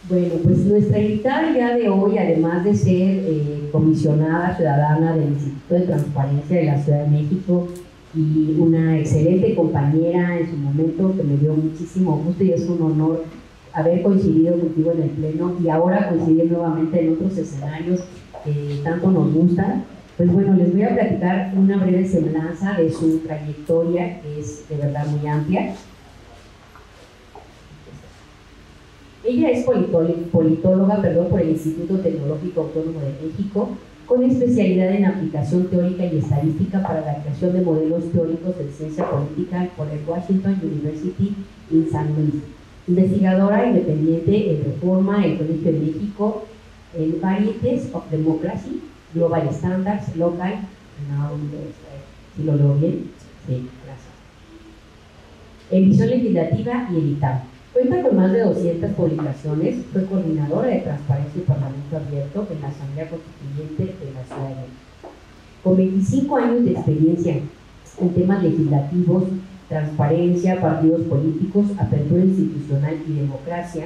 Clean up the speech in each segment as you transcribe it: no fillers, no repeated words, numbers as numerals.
Bueno, pues nuestra invitada el día de hoy, además de ser comisionada ciudadana del Instituto de Transparencia de la Ciudad de México y una excelente compañera en su momento que me dio muchísimo gusto y es un honor haber coincidido contigo en el Pleno y ahora coincidir nuevamente en otros escenarios que tanto nos gustan. Pues bueno, les voy a platicar una breve semblanza de su trayectoria, que es de verdad muy amplia. Ella es politóloga por el Instituto Tecnológico Autónomo de México, con especialidad en aplicación teórica y estadística para la creación de modelos teóricos de ciencia política por el Washington University in St. Louis. Investigadora independiente en Reforma, el Colegio de México, en Varieties of Democracy, Global Standards, Local, si lo leo bien, sí, gracias. En Visión Legislativa y el ITAM. Cuenta con más de 200 publicaciones, fue coordinadora de Transparencia y Parlamento Abierto en la Asamblea Constituyente de la Ciudad de México. Con 25 años de experiencia en temas legislativos, transparencia, partidos políticos, apertura institucional y democracia,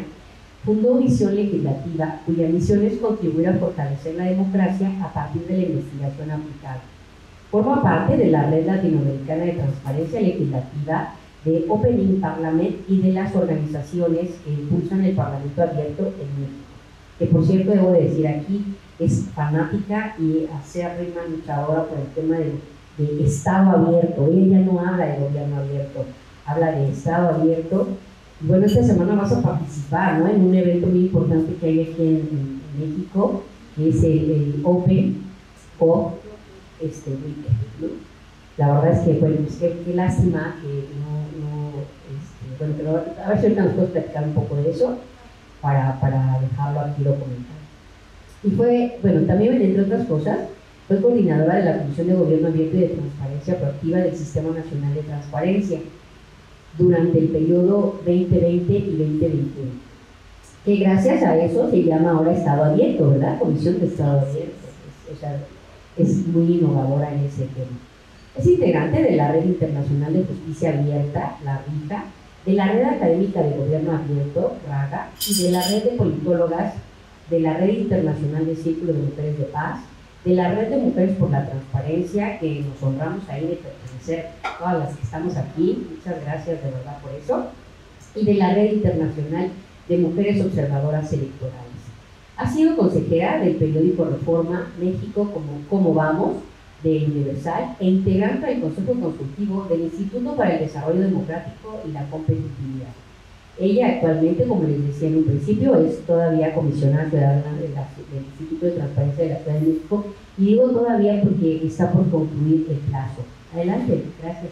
fundó Visión Legislativa, cuya misión es contribuir a fortalecer la democracia a partir de la investigación aplicada. Forma parte de la Red Latinoamericana de Transparencia Legislativa, de Opening Parliament y de las organizaciones que impulsan el Parlamento Abierto en México, que por cierto debo de decir aquí, es fanática y acérrima luchadora por el tema de Estado abierto. Ella no habla de gobierno abierto, habla de Estado abierto. Y bueno, esta semana vas a participar, ¿no?, en un evento muy importante que hay aquí en México, que es el Open o Weekend, ¿no? La verdad es que, bueno, pues qué lástima que bueno, pero a ver si ahorita nos puedes platicar un poco de eso para dejarlo aquí documentado. Y fue, bueno, también entre otras cosas, fue coordinadora de la Comisión de Gobierno Abierto y de Transparencia Proactiva del Sistema Nacional de Transparencia durante el periodo 2020 y 2021, que gracias a eso se llama ahora Estado Abierto, ¿verdad? Comisión de Estado Abierto. O sea, es muy innovadora en ese tema. Es integrante de la Red Internacional de Justicia Abierta, la RIJA, de la Red Académica de Gobierno Abierto, RAGA, y de la Red de Politólogas, de la Red Internacional de Círculo de Mujeres de Paz, de la Red de Mujeres por la Transparencia, que nos honramos ahí de pertenecer todas las que estamos aquí, muchas gracias de verdad por eso, y de la Red Internacional de Mujeres Observadoras Electorales. Ha sido consejera del periódico Reforma, México, ¿Cómo vamos?, de Universal, e integrante del Consejo Consultivo del Instituto para el Desarrollo Democrático y la Competitividad. Ella actualmente, como les decía en un principio, es todavía comisionada ciudadana del Instituto de Transparencia de la Ciudad de México, y digo todavía porque está por concluir el plazo. Adelante, gracias.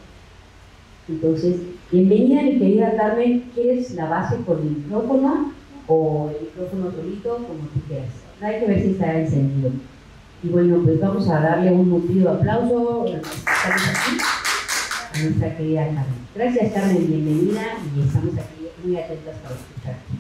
Entonces, bienvenida mi querida Carmen. ¿Quieres la base con el micrófono o el micrófono solito, como tú quieras? Hay que ver si está encendido. Y bueno, pues vamos a darle un nutrido aplauso a nuestra querida Carmen. Gracias, Carmen, bienvenida, y estamos aquí muy atentas para escucharte.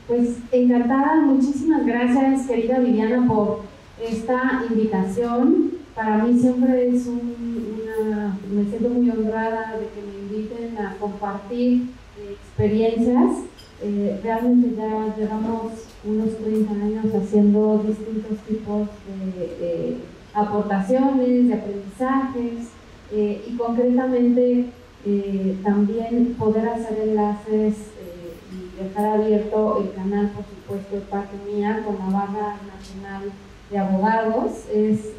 Pues encantada, muchísimas gracias, querida Viviana, por esta invitación. Para mí siempre es me siento muy honrada de que me inviten a compartir experiencias. Realmente ya llevamos unos 30 años haciendo distintos tipos de aportaciones, de aprendizajes, y concretamente también poder hacer enlaces y dejar abierto el canal, por supuesto, de parte mía con la Barra Nacional de Abogados es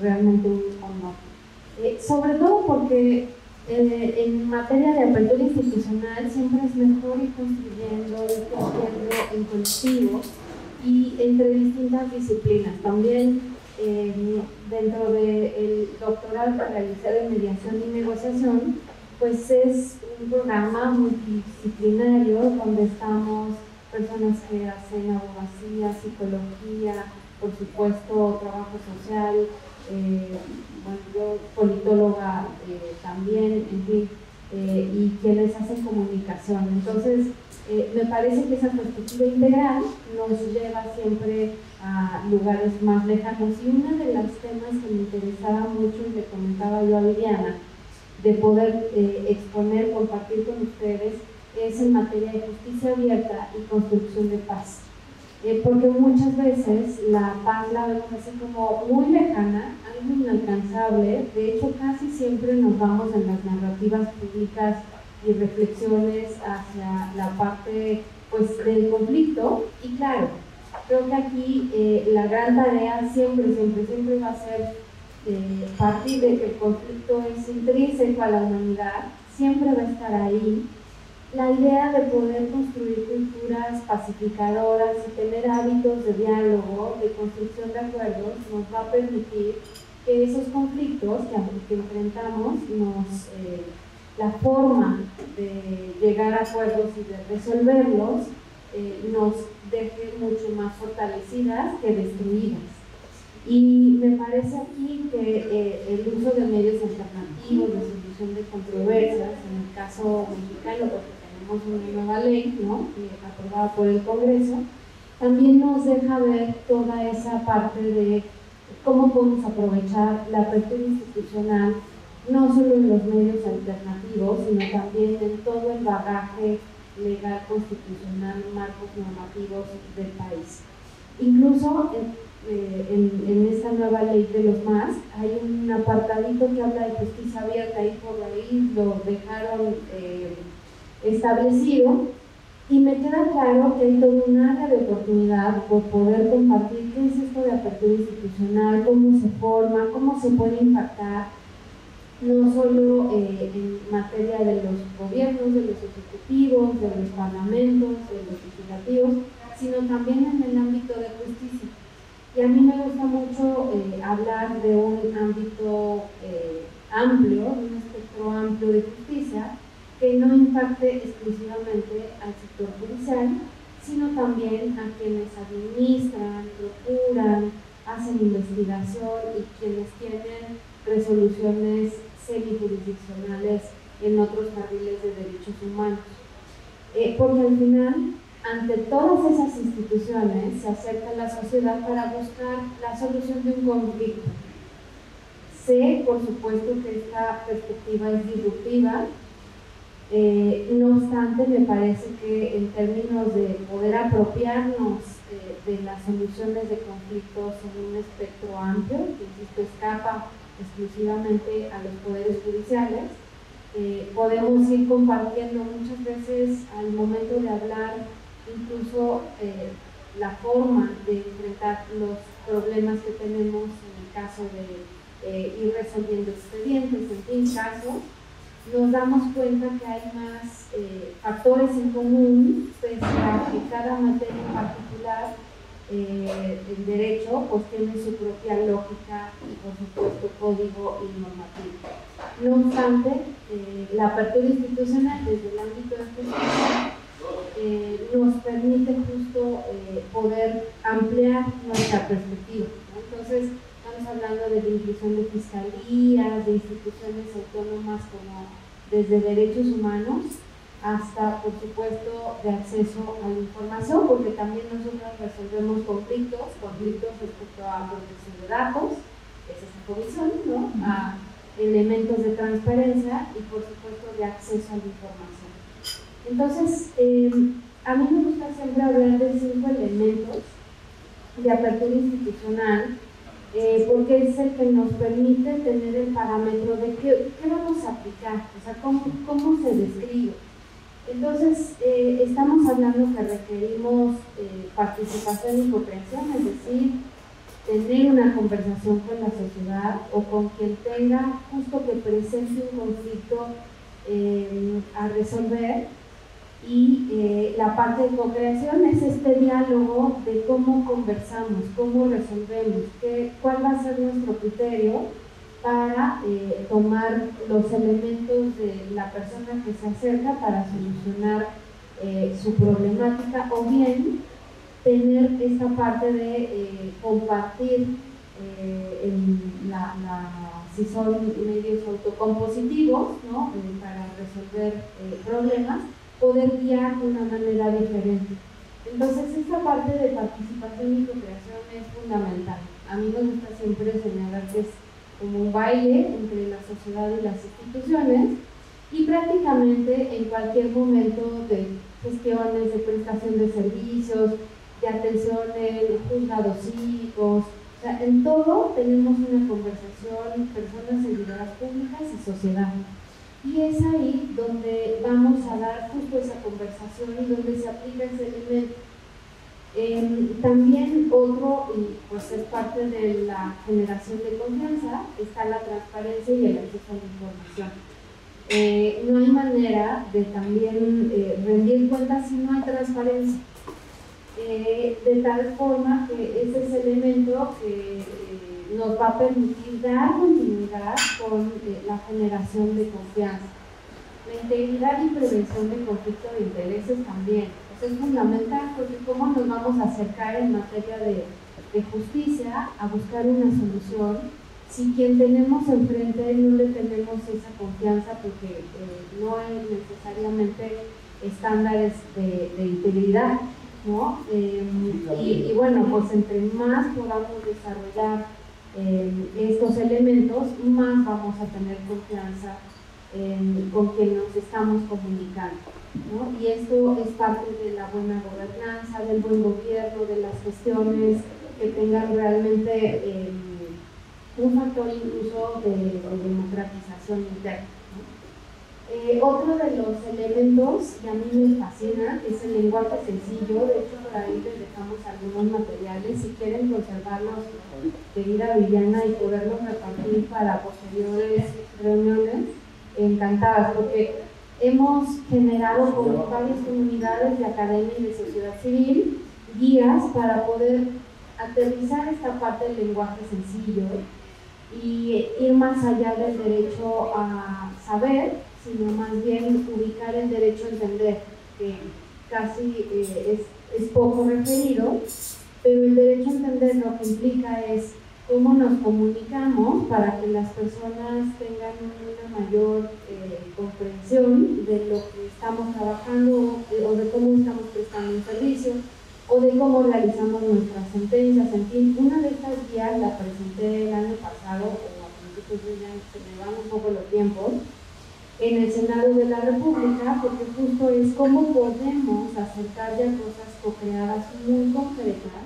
realmente un honor. Sobre todo porque en materia de apertura institucional siempre es mejor ir construyendo, en colectivo y entre distintas disciplinas. También dentro del doctorado que realicé de mediación y negociación, pues es un programa multidisciplinario donde estamos personas que hacen abogacía, psicología, por supuesto trabajo social, bueno, yo politóloga también, en fin, y quienes hacen comunicación. Entonces, me parece que esa perspectiva integral nos lleva siempre a lugares más lejanos. Y uno de los temas que me interesaba mucho y le comentaba yo a Viviana, de poder exponer, compartir con ustedes, es en materia de justicia abierta y construcción de paz. Porque muchas veces la paz la vemos así como muy lejana, algo inalcanzable. De hecho, casi siempre nos vamos en las narrativas públicas y reflexiones hacia la parte, pues, del conflicto. Y claro, creo que aquí la gran tarea siempre va a ser partir de que el conflicto es intrínseco a la humanidad, siempre va a estar ahí. La idea de poder construir culturas pacificadoras y tener hábitos de diálogo, de construcción de acuerdos, nos va a permitir que esos conflictos que enfrentamos, la forma de llegar a acuerdos y de resolverlos, nos deje mucho más fortalecidas que destruidas. Y me parece aquí que el uso de medios alternativos de solución de controversias, en el caso mexicano, porque tenemos una nueva ley, ¿no?, aprobada por el Congreso, también nos deja ver toda esa parte de cómo podemos aprovechar la apertura institucional, no solo en los medios alternativos, sino también en todo el bagaje legal, constitucional, marcos normativos del país. Incluso en esta nueva ley de los MAS hay un apartadito que habla de justicia abierta y por ahí lo dejaron establecido, y me queda claro que hay todo un área de oportunidad por poder compartir qué es esto de apertura institucional, cómo se forma, cómo se puede impactar, no solo en materia de los gobiernos, de los ejecutivos, de los parlamentos, de los legislativos, sino también en el ámbito de justicia. Y a mí me gusta mucho hablar de un ámbito amplio, de un espectro amplio de justicia, que no impacte exclusivamente al sector judicial, sino también a quienes administran, procuran, hacen investigación y quienes tienen resoluciones semijurisdiccionales en otros carriles de derechos humanos. Porque al final, ante todas esas instituciones, se acerca la sociedad para buscar la solución de un conflicto. Sé, por supuesto, que esta perspectiva es disruptiva. No obstante, me parece que en términos de poder apropiarnos de las soluciones de conflictos en un espectro amplio, que insisto, escapa exclusivamente a los poderes judiciales, podemos ir compartiendo muchas veces al momento de hablar, incluso la forma de enfrentar los problemas que tenemos en el caso de ir resolviendo expedientes, en fin, casos. Nos damos cuenta que hay más factores en común, pese a que cada materia en particular, el derecho, pues tiene su propia lógica y, por supuesto, código y normativo. No obstante, la apertura institucional desde el ámbito de justicia nos permite justo poder ampliar nuestra perspectiva, ¿no? Entonces, estamos hablando de la inclusión de fiscalías, de instituciones autónomas como desde derechos humanos hasta, por supuesto, de acceso a la información, porque también nosotros resolvemos conflictos respecto a protección de datos, que es esta comisión, ¿no?, a elementos de transparencia y, por supuesto, de acceso a la información. Entonces, a mí me gusta siempre hablar de 5 elementos de apertura institucional, porque es el que nos permite tener el parámetro de qué vamos a aplicar, o sea, cómo se describe. Entonces, estamos hablando que requerimos participación y comprensión, es decir, tener una conversación con la sociedad o con quien tenga justo que presente un conflicto a resolver. Y la parte de co-creación es este diálogo de cómo conversamos, cómo resolvemos, cuál va a ser nuestro criterio para tomar los elementos de la persona que se acerca para solucionar su problemática, o bien tener esta parte de compartir si son medios autocompositivos, ¿no?, para resolver problemas, poder guiar de una manera diferente. Entonces, esta parte de participación y co-creación es fundamental. A mí me gusta siempre señalar que es como un baile entre la sociedad y las instituciones, y prácticamente en cualquier momento de gestiones, de prestación de servicios, de atención en juzgados cívicos, o sea, en todo tenemos una conversación, personas servidoras públicas y sociedad. Y es ahí donde vamos a dar justo esa conversación y donde se aplica ese elemento. También otro, y pues es parte de la generación de confianza, está la transparencia y el acceso a la información. No hay manera de también rendir cuentas si no hay transparencia. De tal forma que ese es el elemento que nos va a permitir dar continuidad con la generación de confianza. La integridad y prevención de conflicto de intereses también. Pues es fundamental, porque cómo nos vamos a acercar en materia de justicia a buscar una solución si quien tenemos enfrente no le tenemos esa confianza, porque no hay necesariamente estándares de integridad, ¿no? Y bueno, pues entre más podamos desarrollar estos elementos, más vamos a tener confianza con quien nos estamos comunicando, ¿no? Y esto es parte de la buena gobernanza, del buen gobierno, de las gestiones que tengan realmente un factor incluso de democratización interna, ¿no? Otro de los elementos que a mí me fascina es el lenguaje sencillo. De hecho, por ahí les dejamos algunos materiales, si quieren conservarlos, querida Viviana, y poderlos repartir para posteriores reuniones, encantadas, porque hemos generado con varias comunidades de academia y de sociedad civil guías para poder aterrizar esta parte del lenguaje sencillo y ir más allá del derecho a saber, sino más bien ubicar el derecho a entender, que casi es poco referido, pero el derecho a entender lo que implica es cómo nos comunicamos para que las personas tengan una mayor comprensión de lo que estamos trabajando o de cómo estamos prestando un servicio o de cómo realizamos nuestras sentencias. En fin, una de estas guías la presenté el año pasado, o a principios de año, se me van un poco los tiempos, en el Senado de la República, porque justo es cómo podemos acercar ya cosas co-creadas muy concretas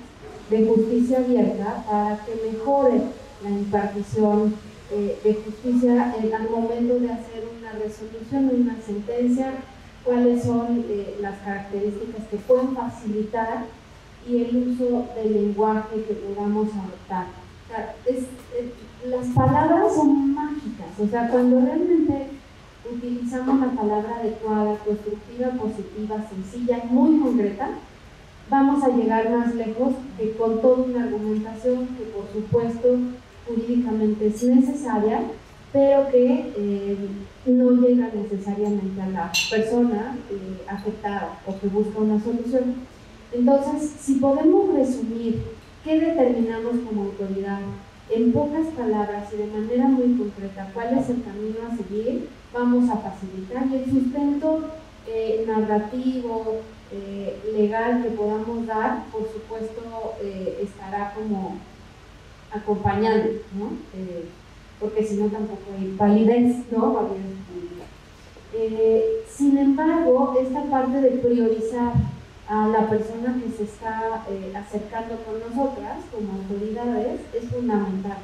de justicia abierta para que mejore la impartición de justicia al momento de hacer una resolución o una sentencia, cuáles son las características que pueden facilitar y el uso del lenguaje que podamos adoptar. O sea, las palabras son mágicas, o sea, cuando realmente utilizamos la palabra adecuada, constructiva, positiva, sencilla, muy concreta, vamos a llegar más lejos que con toda una argumentación que por supuesto jurídicamente es necesaria, pero que no llega necesariamente a la persona afectada o que busca una solución. Entonces, si podemos resumir qué determinamos como autoridad en pocas palabras y de manera muy concreta cuál es el camino a seguir, vamos a facilitar, y el sustento narrativo, legal que podamos dar, por supuesto, estará como acompañando, ¿no? Porque si no tampoco hay validez, ¿no? Validez jurídica. Sin embargo, esta parte de priorizar a la persona que se está acercando con nosotras como autoridades es fundamental.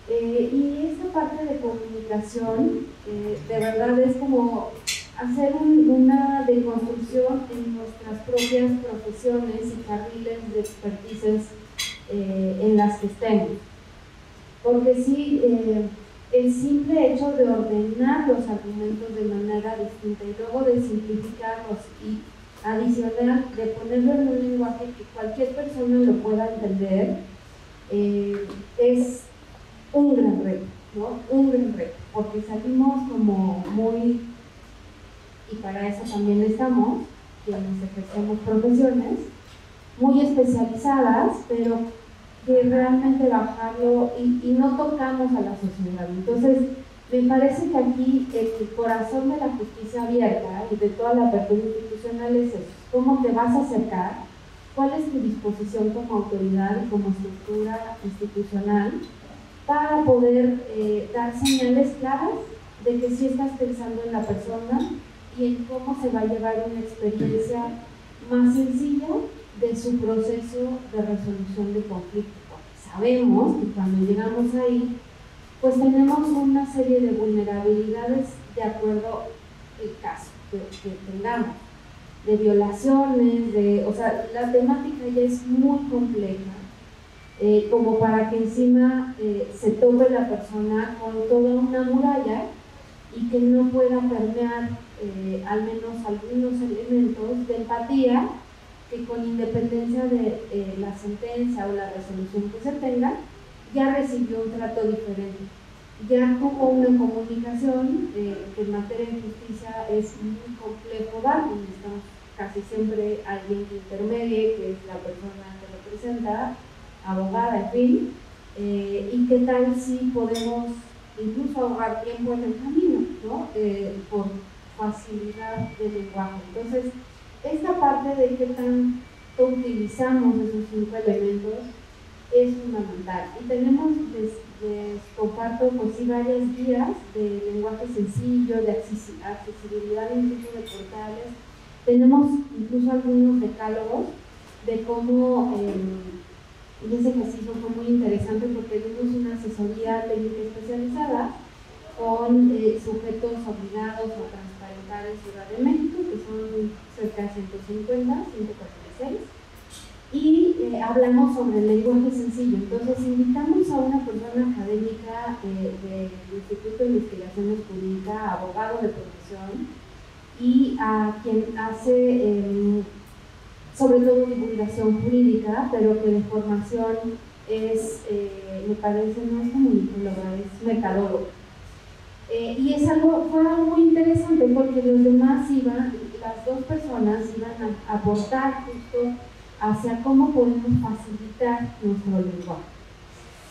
Y esta parte de comunicación de verdad es como hacer una deconstrucción en nuestras propias profesiones y carriles de expertices en las que estemos. Porque sí, el simple hecho de ordenar los argumentos de manera distinta y luego de simplificarlos y adicional de ponerlo en un lenguaje que cualquier persona lo pueda entender, es un gran reto, ¿no? Un gran reto, porque salimos como muy, y para eso también estamos, quienes ejercemos profesiones muy especializadas, pero que realmente bajarlo y no tocamos a la sociedad. Entonces, me parece que aquí el corazón de la justicia abierta y de toda la apertura institucional es eso: cómo te vas a acercar, cuál es tu disposición como autoridad y como estructura institucional para poder dar señales claras de que sí estás pensando en la persona y en cómo se va a llevar una experiencia más sencilla de su proceso de resolución de conflictos. Porque sabemos que cuando llegamos ahí, pues tenemos una serie de vulnerabilidades de acuerdo al caso que tengamos, de violaciones, o sea, la temática ya es muy compleja, como para que encima se tope la persona con toda una muralla y que no pueda permear al menos algunos elementos de empatía que, con independencia de la sentencia o la resolución que se tenga, ya recibió un trato diferente. Ya tuvo una comunicación que en materia de justicia es muy complejo dar, y necesitamos casi siempre alguien que intermedie, que es la persona que representa, abogada, en fin, y qué tal si podemos incluso ahorrar tiempo en el camino, ¿no? Por facilidad del lenguaje. Entonces, esta parte de qué tanto utilizamos esos 5 elementos es fundamental. Y tenemos, les comparto, pues sí, varias guías de lenguaje sencillo, de accesibilidad incluso de portales. Tenemos incluso algunos decálogos de cómo, y ese ejercicio fue muy interesante porque dimos una asesoría técnica especializada con sujetos obligados a transparentar en Ciudad de México, que son cerca de 150, 146. Y hablamos sobre el lenguaje sencillo. Entonces invitamos a una persona académica del Instituto de Investigaciones Jurídicas, abogado de profesión, y a quien hace sobre todo divulgación jurídica, pero que de formación es, me parece, no es comunicóloga, es mercadóloga. Y fue algo muy interesante porque los demás las dos personas iban a aportar justo hacia cómo podemos facilitar nuestro lenguaje.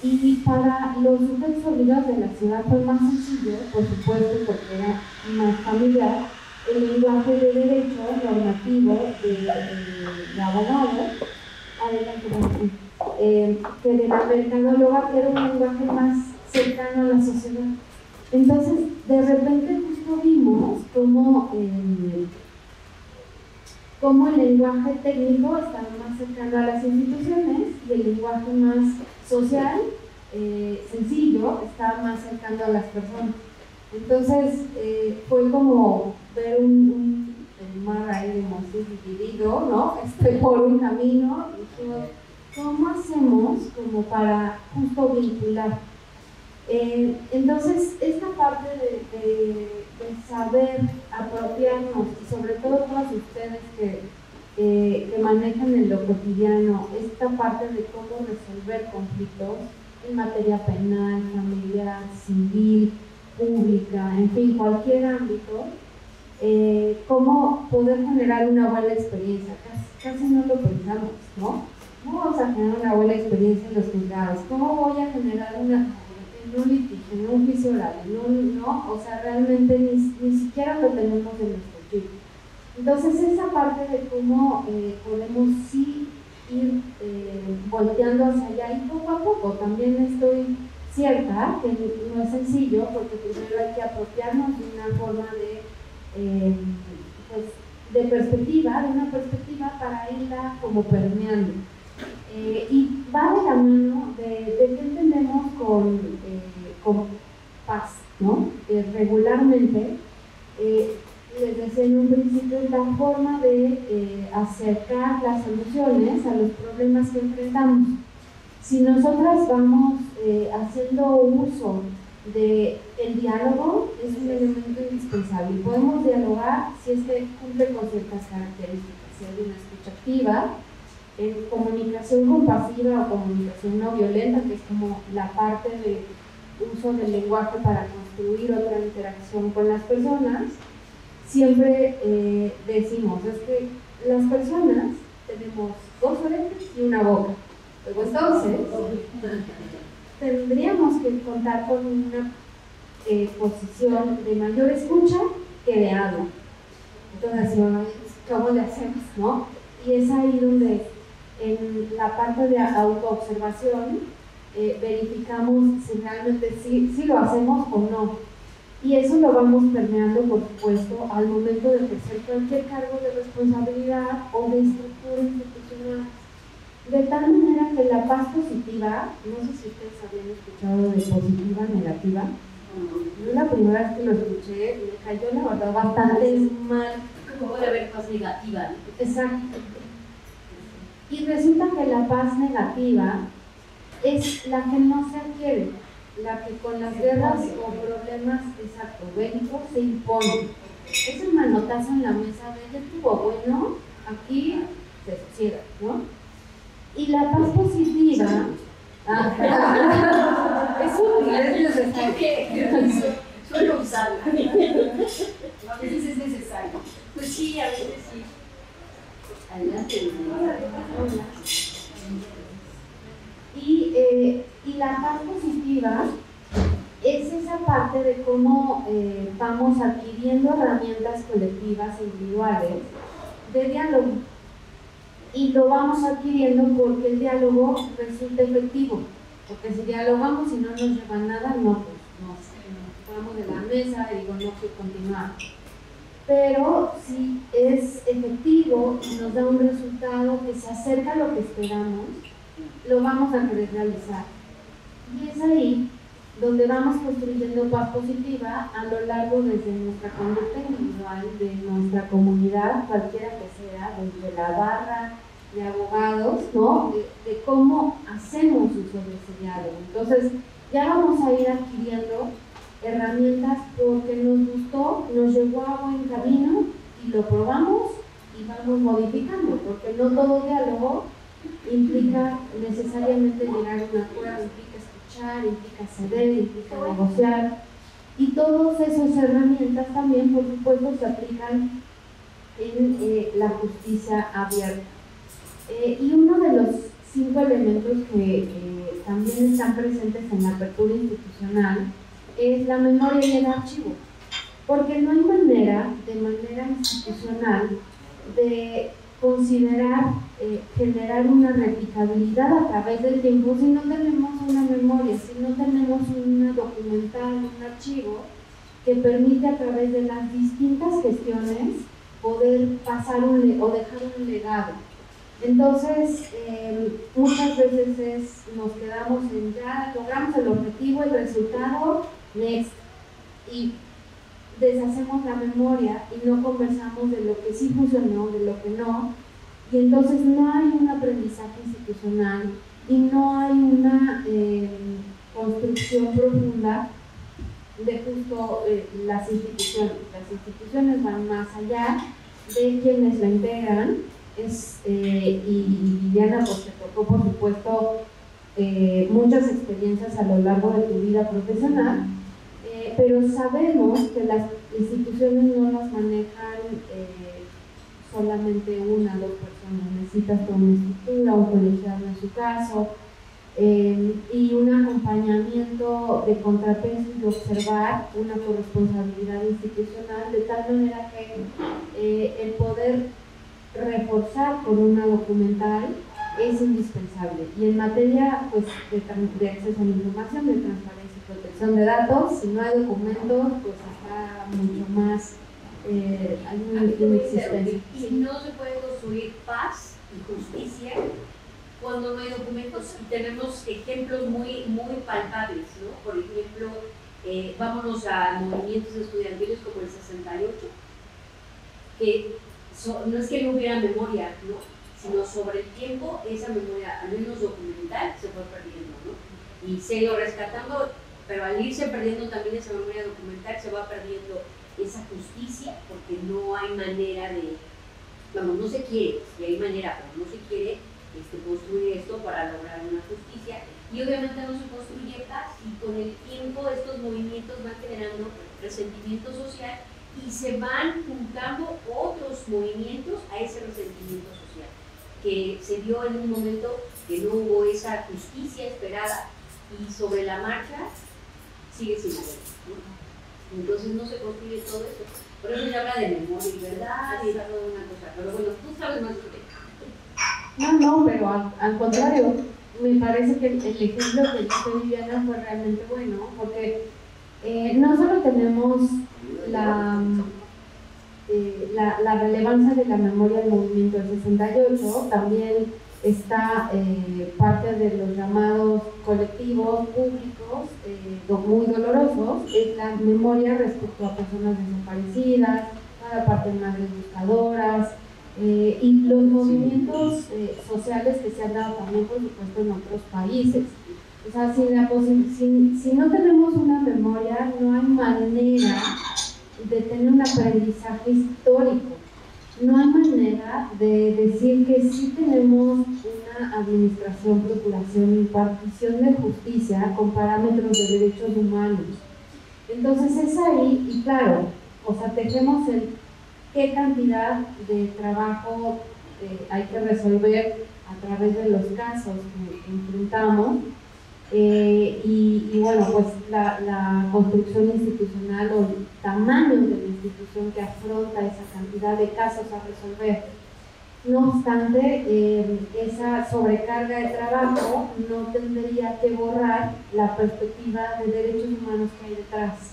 Y para los sujetos obligados de la ciudad fue más sencillo, por supuesto, porque era más familiar, el lenguaje de derecho normativo de abogado, que de la mercadóloga, que era un lenguaje más cercano a la sociedad. Entonces, de repente justo vimos cómo el lenguaje técnico estaba más cercano a las instituciones y el lenguaje más social, sencillo, estaba más cercano a las personas. Entonces, fue como ver el mar ahí de Moisés dividido, ¿no? Por un camino, y dijimos, ¿cómo hacemos como para justo vincular? Entonces, esta parte de saber apropiarnos, y sobre todo todos ustedes que manejan en lo cotidiano, esta parte de cómo resolver conflictos en materia penal, familiar, civil, pública, en fin, cualquier ámbito, cómo poder generar una buena experiencia. Casi no lo pensamos, ¿no? ¿Cómo vamos a generar una buena experiencia en los juzgados? ¿Cómo voy a generar en un litigio, en un juicio oral? No, o sea, realmente ni siquiera lo tenemos en nuestro chip. Entonces, esa parte de cómo podemos sí ir volteando hacia allá, y poco a poco también estoy cierta que no es sencillo, porque primero hay que apropiarnos de una forma de una perspectiva para irla como permeando. Y va de la mano de qué entendemos con paz, ¿no? Regularmente, les decía en un principio, es la forma de acercar las soluciones a los problemas que enfrentamos. Si nosotras vamos haciendo uso del diálogo, es un elemento indispensable. Podemos dialogar si es que cumple con ciertas características, si hay una escucha activa, comunicación compasiva o comunicación no violenta, que es como la parte de uso del lenguaje para construir otra interacción con las personas. Siempre decimos, es que las personas tenemos 2 orejas y una boca. Pues entonces, tendríamos que contar con una posición de mayor escucha que de habla. Entonces, ¿cómo le hacemos, no? Y es ahí donde, en la parte de autoobservación, verificamos si realmente sí lo hacemos o no. Y eso lo vamos permeando, por supuesto, al momento de ejercer cualquier cargo de responsabilidad o de estructura institucional. De tal manera que la paz positiva, no sé si ustedes habían escuchado de positiva, negativa. Yo la primera vez que lo escuché me cayó la verdad bastante mal. ¿Cómo puede haber paz negativa? Exacto. Y resulta que la paz negativa es la que no se adquiere, la que con las guerras o problemas bélicos se impone. Es el manotazo en la mesa de ya estuvo bueno, aquí se sosiega, ¿no? Y la paz positiva es útil, es necesario. Suelo usarla. A veces es necesario. Pues sí, a veces sí. Adelante. Y la paz positiva es esa parte de cómo vamos adquiriendo herramientas colectivas e individuales de diálogo. Y lo vamos adquiriendo porque el diálogo resulta efectivo. Porque si dialogamos y no nos lleva a nada, no, pues nos vamos de la mesa y digo, no quiero continuar. Pero si es efectivo y nos da un resultado que se acerca a lo que esperamos, lo vamos a querer realizar. Y es ahí donde vamos construyendo paz positiva a lo largo desde nuestra conducta individual, de nuestra comunidad, cualquiera que sea, desde la barra de abogados, ¿no? De cómo hacemos uso de ese diálogo. Entonces, ya vamos a ir adquiriendo herramientas porque nos gustó, nos llevó a buen camino y lo probamos y vamos modificando, porque no todo diálogo implica necesariamente llegar a un acuerdo, implica escuchar, implica ceder, implica negociar, y todas esas herramientas también, por supuesto, se aplican en la justicia abierta. Y uno de los 5 elementos que también están presentes en la apertura institucional es la memoria y el archivo, porque no hay manera, de manera institucional, de considerar generar una replicabilidad a través del tiempo si no tenemos una memoria, si no tenemos una documental, un archivo que permite a través de las distintas gestiones poder pasar o dejar un legado. Entonces, muchas veces nos quedamos en ya logramos el objetivo, el resultado, next, y deshacemos la memoria y no conversamos de lo que sí funcionó, de lo que no, y entonces no hay un aprendizaje institucional y no hay una construcción profunda de justo las instituciones. Las instituciones van más allá de quienes la integran, y Viviana, pues te tocó por supuesto muchas experiencias a lo largo de tu vida profesional, pero sabemos que las instituciones no las manejan solamente una o dos personas, necesitas toda una estructura, un colegiado en su caso, y un acompañamiento de contrapeso y de observar una corresponsabilidad institucional, de tal manera que el poder reforzar con una documental es indispensable. Y en materia pues, de acceso a la información, de transparencia y protección de datos, si no hay documentos, pues está mucho más hay una inexistencia. Y no se puede construir paz y justicia cuando no hay documentos, y tenemos ejemplos muy palpables, ¿no? Por ejemplo, vámonos a movimientos estudiantiles como el 68, que no es que no hubiera memoria, ¿no? Sino sobre el tiempo esa memoria, al menos documental, se fue perdiendo, ¿no? Y se ha ido rescatando, pero al irse perdiendo también esa memoria documental, se va perdiendo esa justicia, porque no hay manera de, vamos, no se quiere, y hay manera, pero no se quiere construir esto para lograr una justicia, y obviamente no se construye paz, y con el tiempo estos movimientos van generando resentimiento social y se van juntando otros movimientos a ese resentimiento social, que se dio en un momento que no hubo esa justicia esperada y sobre la marcha sigue sin haber, ¿no? Entonces no se construye todo eso. Por eso se habla de memoria y verdad y habla de una cosa, pero bueno, tú sabes más sobre eso. No, pero al contrario, me parece que el ejemplo que dio Viviana fue realmente bueno, porque no solo tenemos la relevancia de la memoria del movimiento del 68, también está parte de los llamados colectivos públicos muy dolorosos, es la memoria respecto a personas desaparecidas, a la parte de madres buscadoras, y los movimientos sociales que se han dado también, por supuesto, en otros países. O sea, si no tenemos una memoria, no hay manera de tener un aprendizaje histórico. No hay manera de decir que sí tenemos una administración, procuración, impartición de justicia con parámetros de derechos humanos. Entonces es ahí, y claro, o sea, tejemos el qué cantidad de trabajo hay que resolver a través de los casos que enfrentamos. Y bueno, pues la construcción institucional o el tamaño de la institución que afronta esa cantidad de casos a resolver. No obstante, esa sobrecarga de trabajo no tendría que borrar la perspectiva de derechos humanos que hay detrás.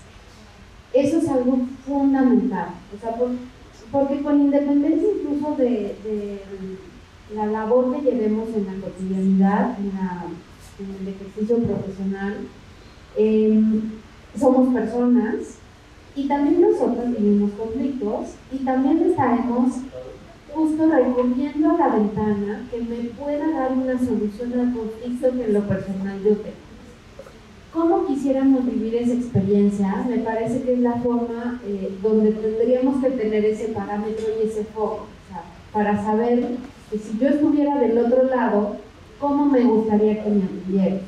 Eso es algo fundamental, o sea, porque con independencia incluso de la labor que llevemos en la cotidianidad, en el ejercicio profesional, somos personas y también nosotros vivimos conflictos y también estaremos justo recurriendo a la ventana que me pueda dar una solución al conflicto que en lo personal yo tengo. ¿Cómo quisiéramos vivir esa experiencia? Me parece que es la forma donde tendríamos que tener ese parámetro y ese foco, o sea, para saber que si yo estuviera del otro lado, cómo me gustaría que me atendieran.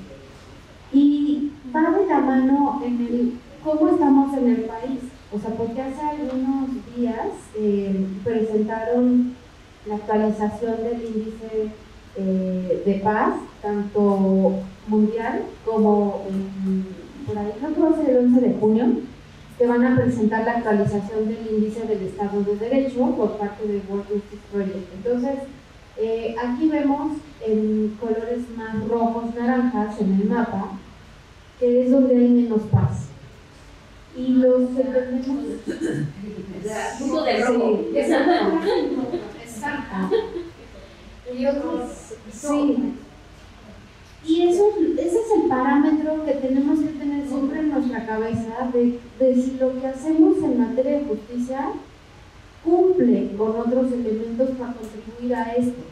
Y va de la mano en el cómo estamos en el país. O sea, porque hace algunos días presentaron la actualización del índice de paz, tanto mundial como por ahí, creo que va a ser el 11 de junio, que van a presentar la actualización del índice del Estado de Derecho por parte de World Justice Project. Entonces, aquí vemos en colores más rojos, naranjas en el mapa, que es donde hay menos paz. Y los entendemos. Punto de rojo. Sí, exacto. Y otros, sí. Y ese es el parámetro que tenemos que tener siempre en nuestra cabeza de si lo que hacemos en materia de justicia cumple con otros elementos para contribuir a esto.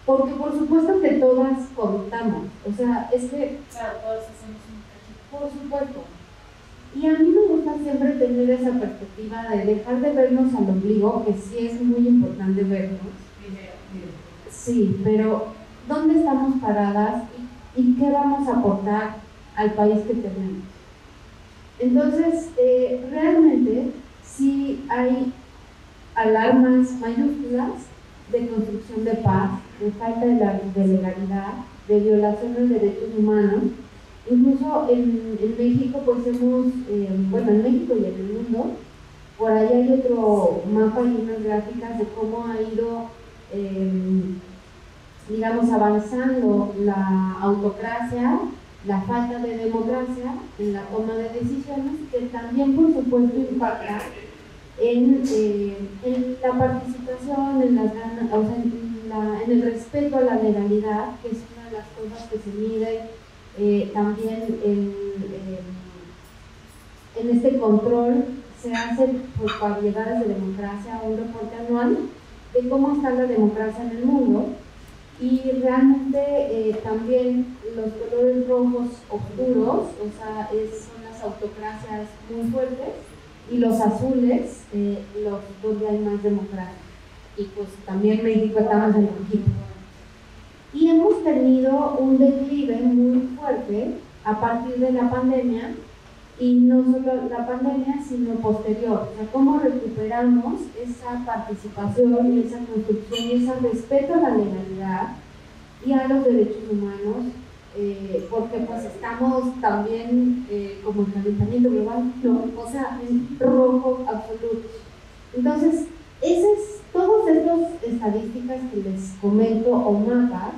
Porque por supuesto que todas contamos, o sea, es que… Claro, todos hacemos un cachito. Por supuesto. Y a mí me gusta siempre tener esa perspectiva de dejar de vernos al ombligo, que sí es muy importante vernos. Sí, pero ¿dónde estamos paradas y qué vamos a aportar al país que tenemos? Entonces, realmente sí hay alarmas mayúsculas de construcción de paz, de falta de legalidad, de violación de derechos humanos. Incluso en México, pues hemos, bueno, en México y en el mundo, por ahí hay otro mapa y unas gráficas de cómo ha ido, digamos, avanzando la autocracia, la falta de democracia en la toma de decisiones, que también, por supuesto, impacta en la participación, en las ganas, o sea, en el respeto a la legalidad, que es una de las cosas que se mide. También en este control se hace por variedades de democracia un reporte anual de cómo está la democracia en el mundo, y realmente también los colores rojos oscuros, o sea, son las autocracias muy fuertes, y los azules los donde hay más democracia. Y pues también México estamos en el equipo. Y hemos tenido un declive muy fuerte a partir de la pandemia, y no solo la pandemia, sino posterior. O sea, cómo recuperamos esa participación y esa construcción y ese respeto a la legalidad y a los derechos humanos, porque pues estamos también como el calentamiento global, no, o sea, en rojo absoluto. Entonces, todas estas estadísticas que les comento o mapas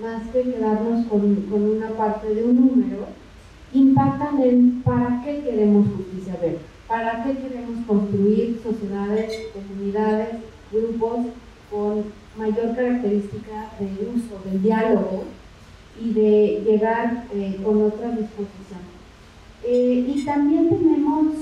más que quedarnos con una parte de un número, impactan en para qué queremos justicia abierta, para qué queremos construir sociedades, comunidades, grupos con mayor característica de uso del diálogo y de llegar con otras disposiciones. Y también tenemos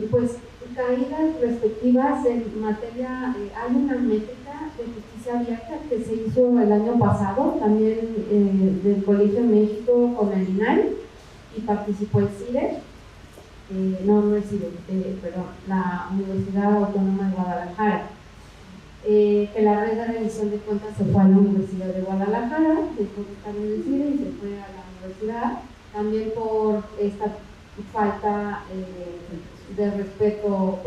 pues caídas respectivas en materia, hay una métrica de justicia abierta que se hizo el año pasado, también del Colegio de México con el INAI, y participó el CIDE, no el CIDE, perdón, la Universidad Autónoma de Guadalajara, que la red de revisión de cuentas se fue a la Universidad de Guadalajara, dejó de estar en el CIDE y se fue a la universidad, también por esta falta de respeto,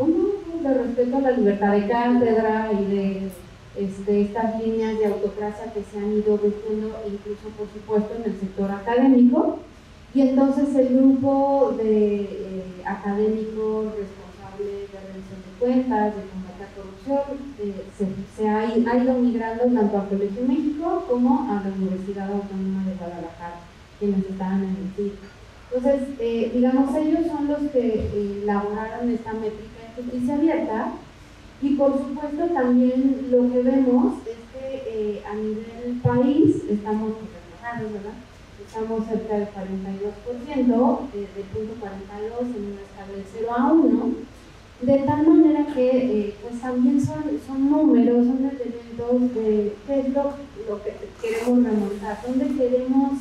de respeto a la libertad de cátedra y de estas líneas de autocracia que se han ido vertiendo incluso por supuesto en el sector académico, y entonces el grupo de académicos responsables de rendición de cuentas, de combate a corrupción, se ha ido migrando tanto al Colegio de México como a la Universidad Autónoma de Guadalajara, quienes estaban en el CID. Entonces, digamos, ellos son los que elaboraron esta métrica de justicia abierta, y por supuesto también lo que vemos es que a nivel país estamos reflejados, ¿verdad? Estamos cerca del 42%, de punto 42 en una escala de 0 a 1, de tal manera que pues también son números, son elementos de qué es lo que queremos remontar, dónde queremos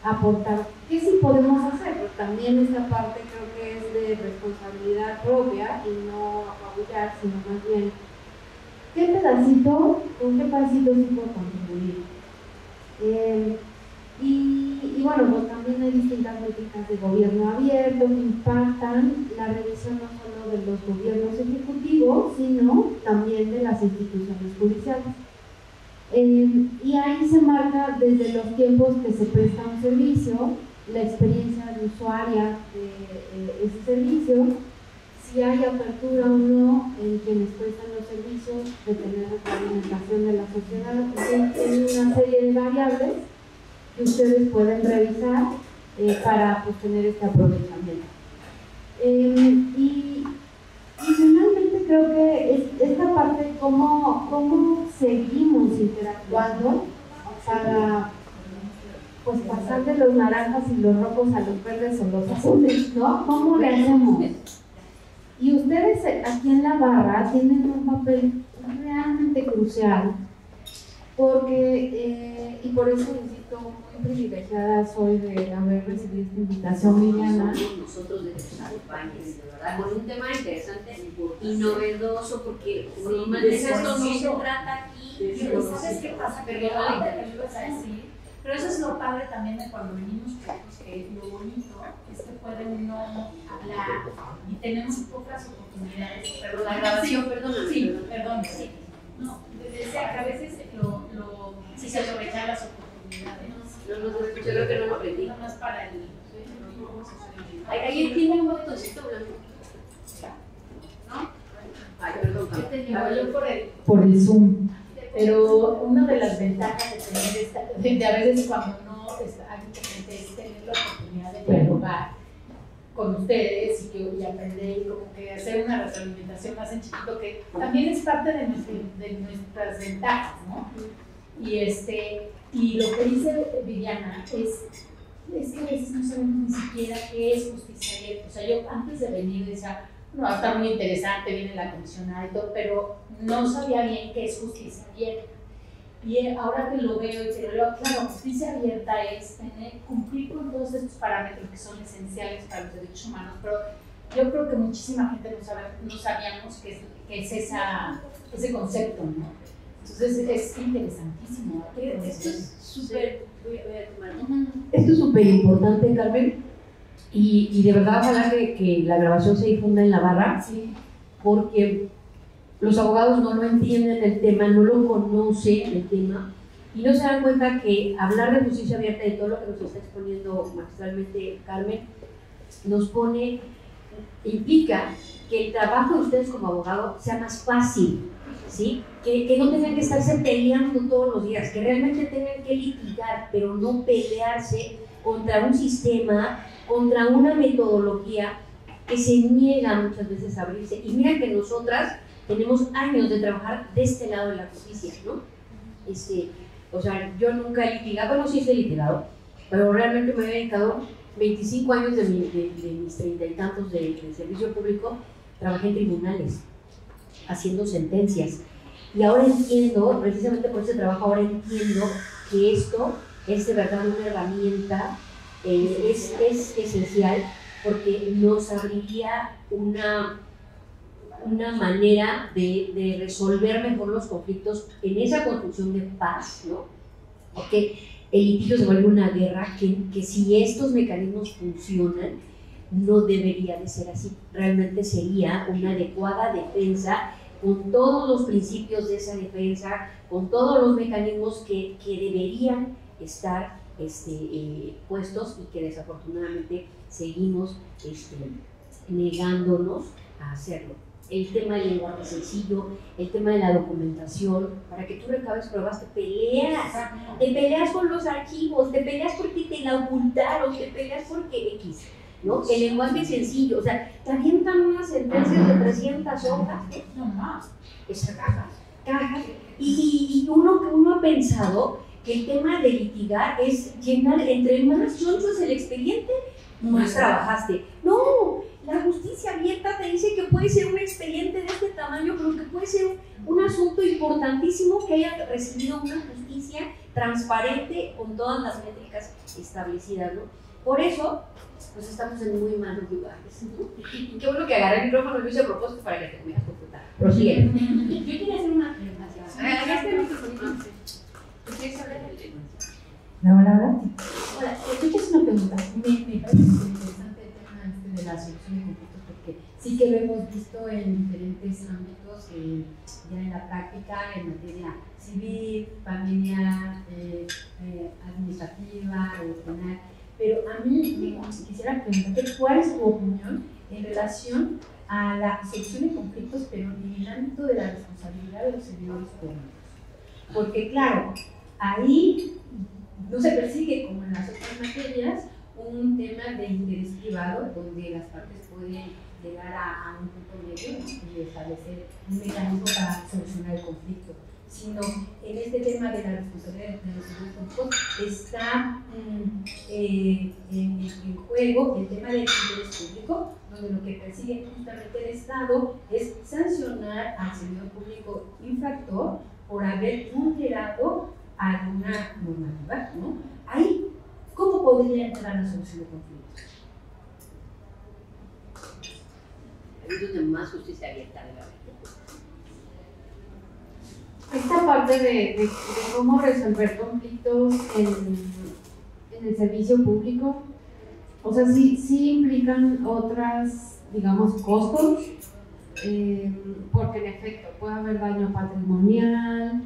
aportar, qué sí podemos hacer, pero también esta parte creo que es de responsabilidad propia y no apabullar, sino más bien qué pedacito, con qué pedacito sí puedo contribuir. Y bueno, pues también hay distintas métricas de gobierno abierto que impactan la revisión no solo de los gobiernos ejecutivos, sino también de las instituciones judiciales. Y ahí se marca desde los tiempos que se presta un servicio, la experiencia de usuaria de ese servicio, si hay apertura o no en quienes prestan los servicios, de tener retroalimentación de la sociedad, en una serie de variables que ustedes pueden revisar para pues, tener este aprovechamiento. Y finalmente creo que esta parte, cómo seguimos interactuando para pues, pasar de los naranjas y los rojos a los verdes o los azules, ¿no? ¿Cómo le hacemos? Y ustedes aquí en la barra tienen un papel realmente crucial, porque, y por eso insisto, muy privilegiada soy de haber recibido esta invitación, Viviana. Nosotros de que nos acompañes, de verdad, con un tema interesante y novedoso, porque normalmente esto no se trata aquí. ¿Sabes qué pasa? Perdón, ahorita que me ibas a decir, pero eso es lo padre también de cuando venimos juntos, que lo bonito es que puede uno hablar y tenemos pocas oportunidades. Perdón, la grabación, perdón. Sí, perdón, sí. No, decía que a veces sí se aprovechan las oportunidades. No se escucha, creo que no lo aprendí. No más para el. Ahí tiene un botoncito blanco. ¿No? Ay, perdón. Yo te llevo yo por el Zoom. Pero una de las ventajas de tener de a veces cuando no hay mucha gente, es tener la oportunidad de dialogar con ustedes y aprender y como que hacer una retroalimentación más en chiquito, que también es parte de nuestras ventajas, ¿no? Y lo que dice Viviana es que a veces no sabemos ni siquiera qué es justicia abierta. O sea, yo antes de venir decía, no, está muy interesante, viene la comisionada y todo, pero no sabía bien qué es justicia abierta. Y ahora que lo veo y que lo veo, claro, justicia abierta es cumplir con todos estos parámetros que son esenciales para los derechos humanos, pero yo creo que muchísima gente no sabíamos qué es ese concepto, ¿no? Entonces es interesantísimo. Esto es súper, esto es súper importante, Carmen, y de verdad ojalá que la grabación se difunda en la barra, sí, porque los abogados no lo entienden el tema, no lo conocen el tema, y no se dan cuenta que hablar de justicia abierta y todo lo que nos está exponiendo magistralmente Carmen, implica que el trabajo de ustedes como abogados sea más fácil, ¿sí? Que no tengan que estarse peleando todos los días, que realmente tengan que litigar, pero no pelearse contra un sistema, contra una metodología que se niega muchas veces a abrirse. Y mira que nosotras tenemos años de trabajar de este lado de la justicia, ¿no? O sea, yo nunca he litigado, bueno, sí he litigado, pero realmente me he dedicado 25 años de mis 30 y tantos de servicio público, trabajé en tribunales, haciendo sentencias. Y ahora entiendo, precisamente por ese trabajo, ahora entiendo que esto es de verdad una herramienta, es esencial, porque nos abriría una manera de resolver mejor los conflictos en esa construcción de paz, ¿no? Porque el litigio se vuelve una guerra que si estos mecanismos funcionan, no debería de ser así. Realmente sería una adecuada defensa con todos los principios de esa defensa, con todos los mecanismos que deberían estar puestos y que desafortunadamente seguimos negándonos a hacerlo. El tema del lenguaje sencillo, el tema de la documentación, para que tú recabes pruebas, te peleas con los archivos, te peleas porque te la ocultaron, te peleas porque X, ¿no? El lenguaje sencillo, o sea, te avientan unas sentencias de 300 hojas, no más, esas cajas, y uno ha pensado que el tema de litigar es llenar, entre más choncho es el expediente, más trabajaste. No, la justicia abierta te dice que puede ser un expediente de este tamaño, pero que puede ser un asunto importantísimo que haya recibido una justicia transparente con todas las métricas establecidas, ¿no? Por eso, pues estamos en muy malos lugares, ¿no? Y qué bueno que agarré el micrófono y lo hice a propósito para que te pudieras consultar. Prosigue. Yo quería hacer una pregunta. Hola, yo quiero hacer una pregunta. Me parece interesante el tema de la solución de conflictos, porque sí que lo hemos visto en diferentes ámbitos, ya en la práctica, en materia civil, familiar, administrativa, penal. Pero a mí quisiera preguntarte cuál es tu opinión en relación a la solución de conflictos, pero en el ámbito de la responsabilidad de los servidores públicos. Porque claro, ahí no se persigue, como en las otras materias, un tema de interés privado donde las partes pueden llegar a un punto medio, ¿no? Y establecer un mecanismo para solucionar el conflicto, sino en este tema de la responsabilidad de los servicios públicos está en juego el tema del interés público, donde lo que persigue justamente el Estado es sancionar al servidor público infractor por haber vulnerado alguna normativa, ¿no? Ahí, ¿cómo podría entrar la solución de conflictos? Hay donde más justicia abierta de la vida. Esta parte de cómo resolver conflictos en el servicio público, o sea, sí implican otras, digamos, costos, porque en efecto puede haber daño patrimonial,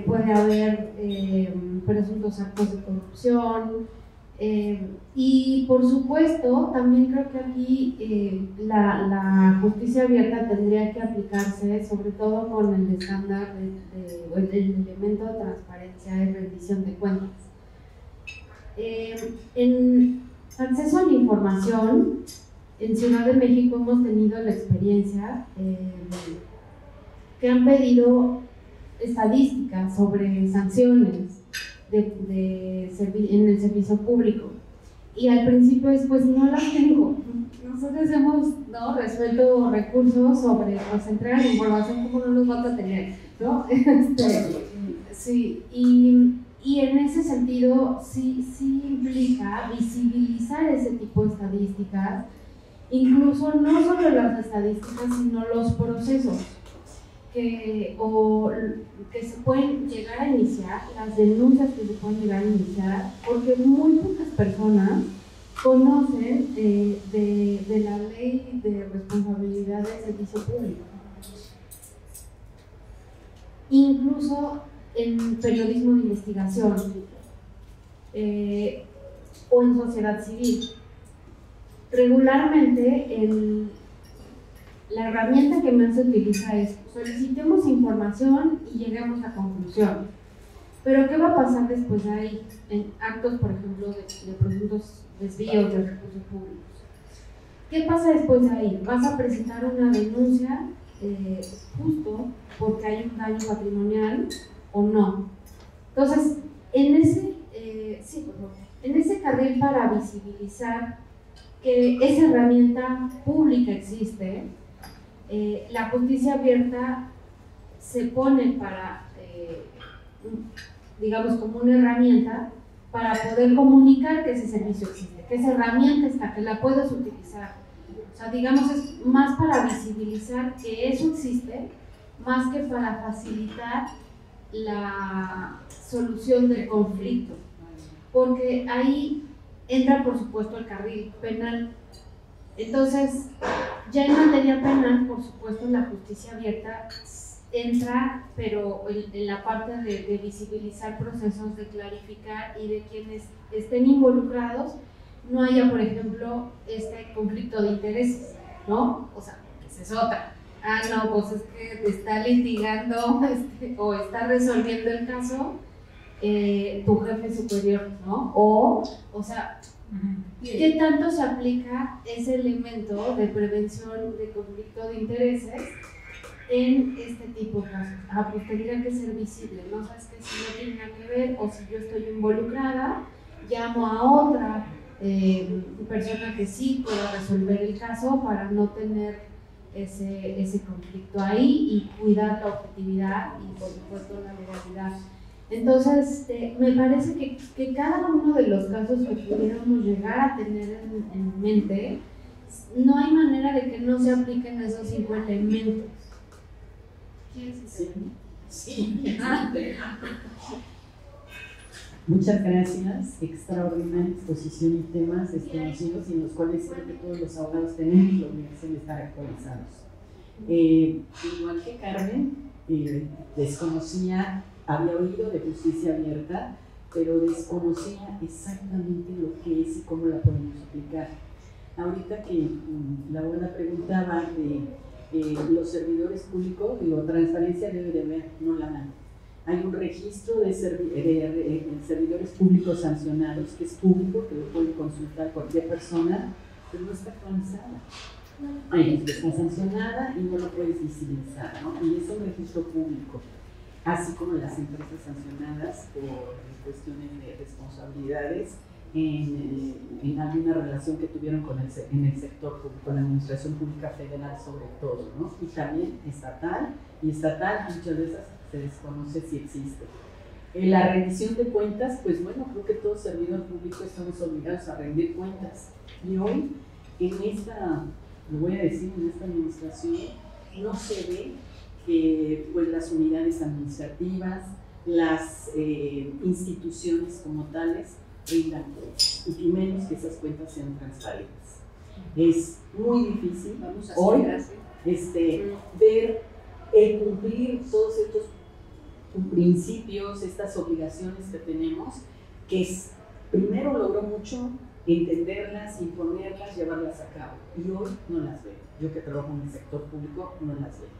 puede haber presuntos actos de corrupción, y por supuesto también creo que aquí la justicia abierta tendría que aplicarse sobre todo con el estándar o el elemento de transparencia y rendición de cuentas. En acceso a la información, en Ciudad de México hemos tenido la experiencia que han pedido estadísticas sobre sanciones en el servicio público, y al principio pues no las tengo. Nosotros hemos resuelto recursos sobre pues entrega de información, como no los vas a tener, ¿no? Sí, y en ese sentido sí implica visibilizar ese tipo de estadísticas, incluso no solo las estadísticas, sino los procesos que se pueden llegar a iniciar, las denuncias que se pueden llegar a iniciar, porque muy pocas personas conocen de la ley de responsabilidad del servicio público. Incluso en periodismo de investigación o en sociedad civil. Regularmente la herramienta que más se utiliza es solicitemos información y lleguemos a conclusión. Pero ¿qué va a pasar después de ahí? En actos, por ejemplo, de presuntos desvíos de recursos públicos. ¿Qué pasa después de ahí? Vas a presentar una denuncia justo porque hay un daño patrimonial o no. Entonces, en ese carril para visibilizar que esa herramienta pública existe, la justicia abierta se pone para, digamos, como una herramienta para poder comunicar que ese servicio existe, que esa herramienta está, que la puedes utilizar. O sea, digamos, es más para visibilizar que eso existe, más que para facilitar la solución del conflicto. Porque ahí entra, por supuesto, el carril penal. Entonces, ya en materia penal, por supuesto, la justicia abierta entra, pero en la parte de visibilizar procesos, de clarificar y de quienes estén involucrados no haya, por ejemplo, este conflicto de intereses, ¿no? O sea, esa es otra. Ah, no, pues es que te está litigando o está resolviendo el caso tu jefe superior, ¿no? O sea, ¿qué tanto se aplica ese elemento de prevención de conflicto de intereses en este tipo de casos? Ah, pues tendría que ser visible, ¿no? Sabes que si no tiene nada que ver o si yo estoy involucrada, llamo a otra persona que sí pueda resolver el caso para no tener ese conflicto ahí y cuidar la objetividad y por supuesto la legalidad. Entonces, me parece que cada uno de los casos que pudiéramos llegar a tener en mente, no hay manera de que no se apliquen esos 5 elementos. ¿Quieres decir? Sí. Muchas gracias, extraordinaria exposición y temas desconocidos y en los cuales creo que todos los abogados tenemos la obligación de estar actualizados. Igual que Carmen, desconocía, había oído de justicia abierta, pero desconocía exactamente lo que es y cómo la podemos aplicar. Ahorita que la buena preguntaba de los servidores públicos, digo, transparencia debe de haber, no la dan. Hay un registro de servidores públicos sancionados que es público, que lo puede consultar cualquier persona, pero no está actualizada. Está sancionada y no lo puedes visibilizar, ¿no? Y es un registro público, así como las empresas sancionadas por cuestiones de responsabilidades en alguna relación que tuvieron en el sector público, con la administración pública federal sobre todo, ¿no? Y también estatal muchas veces se desconoce si existe. La rendición de cuentas, pues bueno, creo que todo servidor público estamos obligados a rendir cuentas. Y hoy, lo voy a decir, en esta administración, no se ve que pues, las unidades administrativas, las instituciones como tales, rindan cuentas, y menos que esas cuentas sean transparentes. Es muy difícil hoy ver cumplir todos estos principios, estas obligaciones que tenemos, que primero logró mucho entenderlas, imponerlas, llevarlas a cabo, y hoy no las veo. Yo que trabajo en el sector público no las veo.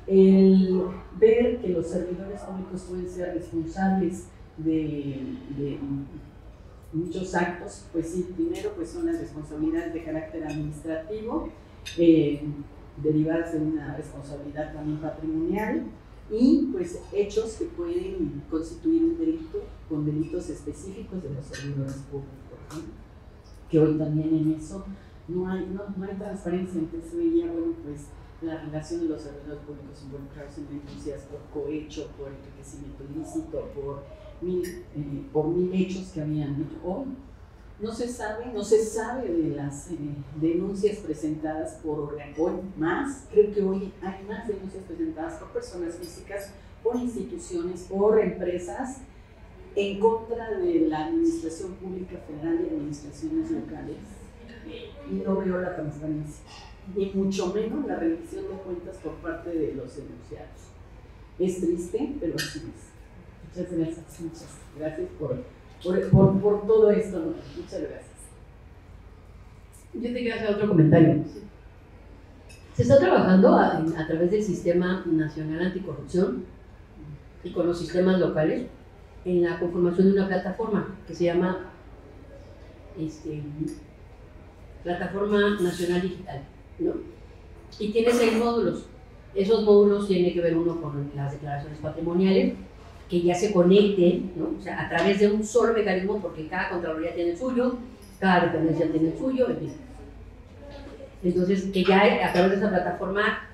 El ver que los servidores públicos pueden ser responsables de muchos actos, pues sí, primero pues son las responsabilidades de carácter administrativo, derivadas de una responsabilidad también patrimonial, y pues hechos que pueden constituir un delito con delitos específicos de los servidores públicos, ¿no? Que hoy también en eso no hay transparencia. Antes se veía, bueno, pues la relación de los servidores públicos involucrados en denuncias por cohecho, por enriquecimiento ilícito, por mil hechos que habían hecho. Hoy no se sabe de las denuncias presentadas por creo que hoy hay más denuncias presentadas por personas físicas, por instituciones, por empresas, en contra de la administración pública federal y administraciones locales. Y no veo la transparencia, ni mucho menos la rendición de cuentas por parte de los denunciados. Es triste, pero así es. Muchas gracias por todo esto, ¿no? Muchas gracias. Yo te quiero hacer otro comentario. Se está trabajando a través del Sistema Nacional Anticorrupción y con los sistemas locales en la conformación de una plataforma que se llama Plataforma Nacional Digital, ¿no? Y tiene 6 módulos. Esos módulos tienen que ver uno con las declaraciones patrimoniales, que ya se conecten, ¿no? O sea, a través de un solo mecanismo, porque cada Contraloría tiene el suyo, cada dependencia tiene el suyo, en fin. Entonces, que ya a través de esa plataforma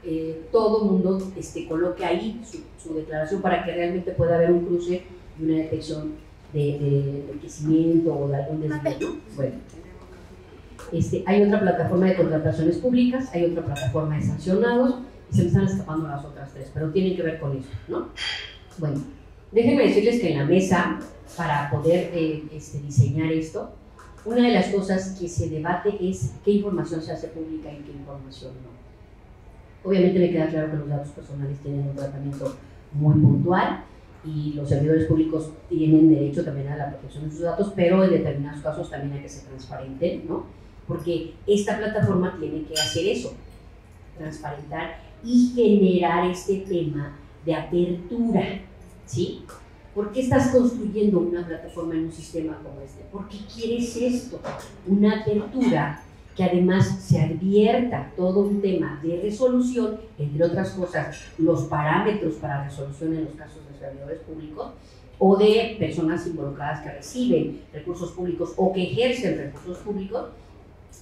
todo el mundo coloque ahí su declaración para que realmente pueda haber un cruce y una detección de enriquecimiento o de algún desvío. Bueno, hay otra plataforma de contrataciones públicas, hay otra plataforma de sancionados, y se me están escapando las otras 3, pero tienen que ver con eso, ¿no? Bueno, déjenme decirles que en la mesa, para poder diseñar esto, una de las cosas que se debate es qué información se hace pública y qué información no. Obviamente me queda claro que los datos personales tienen un tratamiento muy puntual y los servidores públicos tienen derecho también a la protección de sus datos, pero en determinados casos también hay que ser transparente, ¿no? Porque esta plataforma tiene que hacer eso, transparentar y generar este tema de apertura, ¿sí? ¿Por qué estás construyendo una plataforma en un sistema como este? ¿Por qué quieres esto? Una apertura que además se advierta todo un tema de resolución, entre otras cosas, los parámetros para resolución en los casos de servidores públicos o de personas involucradas que reciben recursos públicos o que ejercen recursos públicos,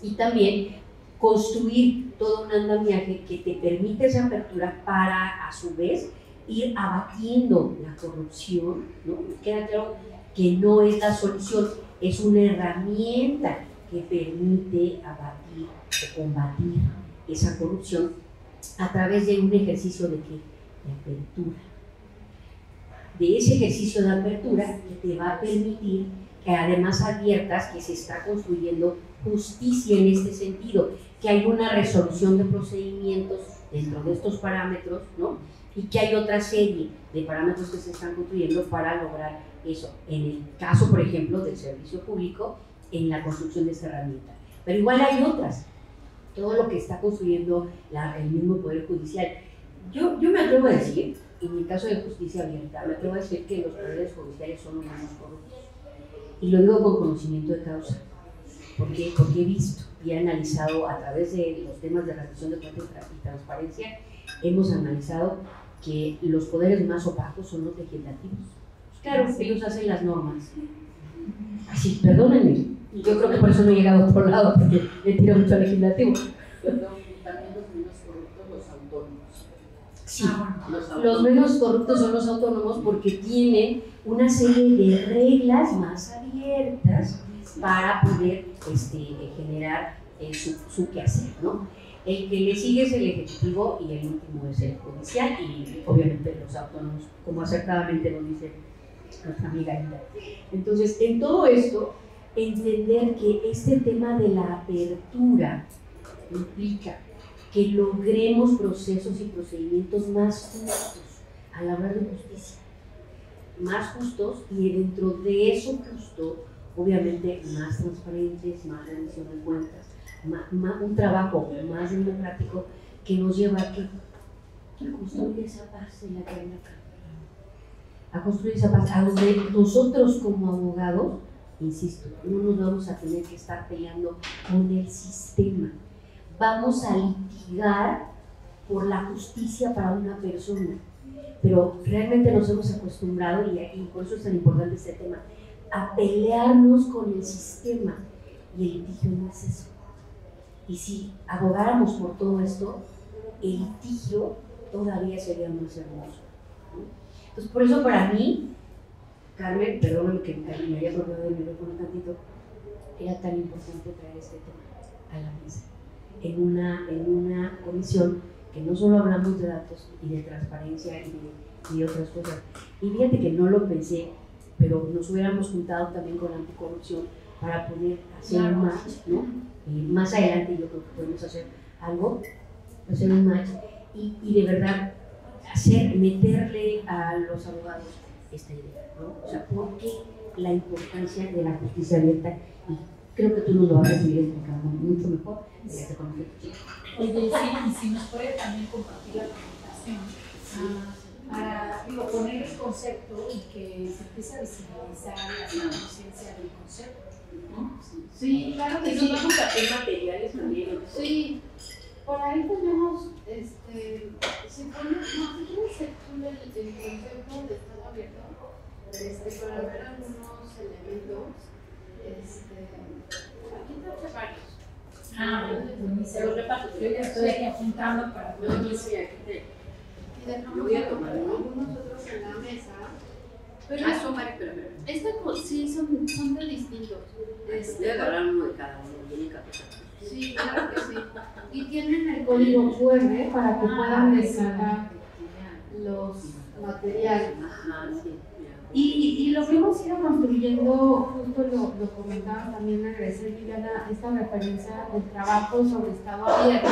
y también construir todo un andamiaje que te permite esa apertura para, a su vez, ir abatiendo la corrupción, ¿no? Queda claro que no es la solución, es una herramienta que permite abatir o combatir esa corrupción a través de un ejercicio de apertura. De ese ejercicio de apertura que te va a permitir que además adviertas que se está construyendo justicia en este sentido, que hay una resolución de procedimientos dentro de estos parámetros, ¿no? Y que hay otra serie de parámetros que se están construyendo para lograr eso. En el caso, por ejemplo, del servicio público, en la construcción de esta herramienta. Pero igual hay otras. Todo lo que está construyendo el mismo Poder Judicial. Yo me atrevo a decir, en el caso de justicia abierta, me atrevo a decir que los poderes judiciales son los menos corruptos. Y lo digo con conocimiento de causa, porque he visto y he analizado a través de los temas de rendición de cuentas y transparencia, hemos analizado que los poderes más opacos son los legislativos. Pues claro, ellos hacen las normas. Así, perdónenme, yo creo que por eso no he llegado a otro lado, porque he tirado mucho al legislativo. Perdón, también los menos corruptos, los autónomos. Sí, los menos corruptos son los autónomos porque tienen una serie de reglas más abiertas para poder generar su quehacer, ¿no? El que le sigue es el ejecutivo y el último es el judicial y obviamente los autónomos, como acertadamente nos dice nuestra amiga Hilda. Entonces, en todo esto, entender que este tema de la apertura implica que logremos procesos y procedimientos más justos al hablar de justicia, más justos, y dentro de eso justo, obviamente, más transparentes, más rendición de cuentas, un trabajo más democrático que nos lleva a construir esa paz en la que hay acá. A construir esa paz, a donde nosotros como abogados, insisto, no nos vamos a tener que estar peleando con el sistema. Vamos a litigar por la justicia para una persona, pero realmente nos hemos acostumbrado, y por eso es tan importante este tema, a pelearnos con el sistema, y el litigio no es eso. Y si abogáramos por todo esto, el litigio todavía sería más hermoso, ¿no? Entonces, por eso para mí, Carmen, perdóname que me haya colgado del micrófono un tantito, era tan importante traer este tema a la mesa, en una comisión que no solo hablamos de datos y de transparencia y de otras cosas. Y fíjate que no lo pensé, pero nos hubiéramos juntado también con la anticorrupción para poder hacer un match, ¿no? Y más adelante yo creo que podemos hacer algo, hacer un match y de verdad meterle a los abogados esta idea, ¿no? O sea, ¿por qué la importancia de la justicia abierta? Y Creo que tú nos lo vas a seguir explicando mucho mejor. Ya te conoces. Oye, sí, y si nos puede también compartir la presentación para poner el concepto y que se empiece a visibilizar la conciencia del concepto, ¿no? Sí, claro que sí. Nos vamos a hacer materiales también. Sí, por ahí tenemos, si quieres el concepto de estado abierto, para ver algunos elementos, aquí traje varios. Bueno, se lo reparto, yo ya estoy aquí apuntando para poder decir. Y dejamos algunos otros en la mesa. Pero sí, son de distintos. Debe agarrar uno de cada uno, tiene que. Sí, claro que sí. Y tienen el código QR para que puedan descargar los materiales. Ajá, sí. Y lo que hemos ido construyendo, justo lo comentaba también, agradecer, Viviana, esta referencia del trabajo sobre estado abierto,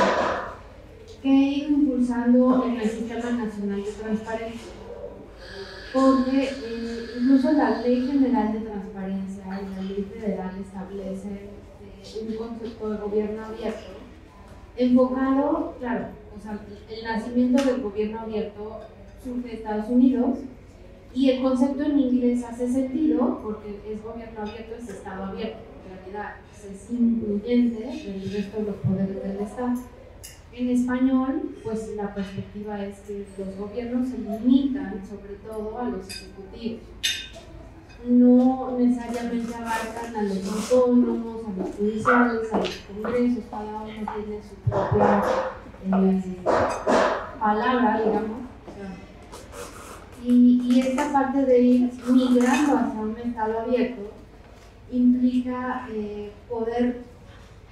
que he ido impulsando en el Sistema Nacional de Transparencia. Porque incluso la Ley General de Transparencia y la Ley Federal establecen un concepto de gobierno abierto enfocado, claro, o sea, el nacimiento del gobierno abierto surge de Estados Unidos y el concepto en inglés hace sentido porque es gobierno abierto, es Estado abierto, en realidad es incluyente del resto de los poderes del Estado. En español, pues la perspectiva es que los gobiernos se limitan sobre todo a los ejecutivos. No necesariamente abarcan a los autónomos, a los judiciales, a los congresos, cada uno tiene su propia palabra, digamos. Y esta parte de ir migrando hacia un estado abierto implica poder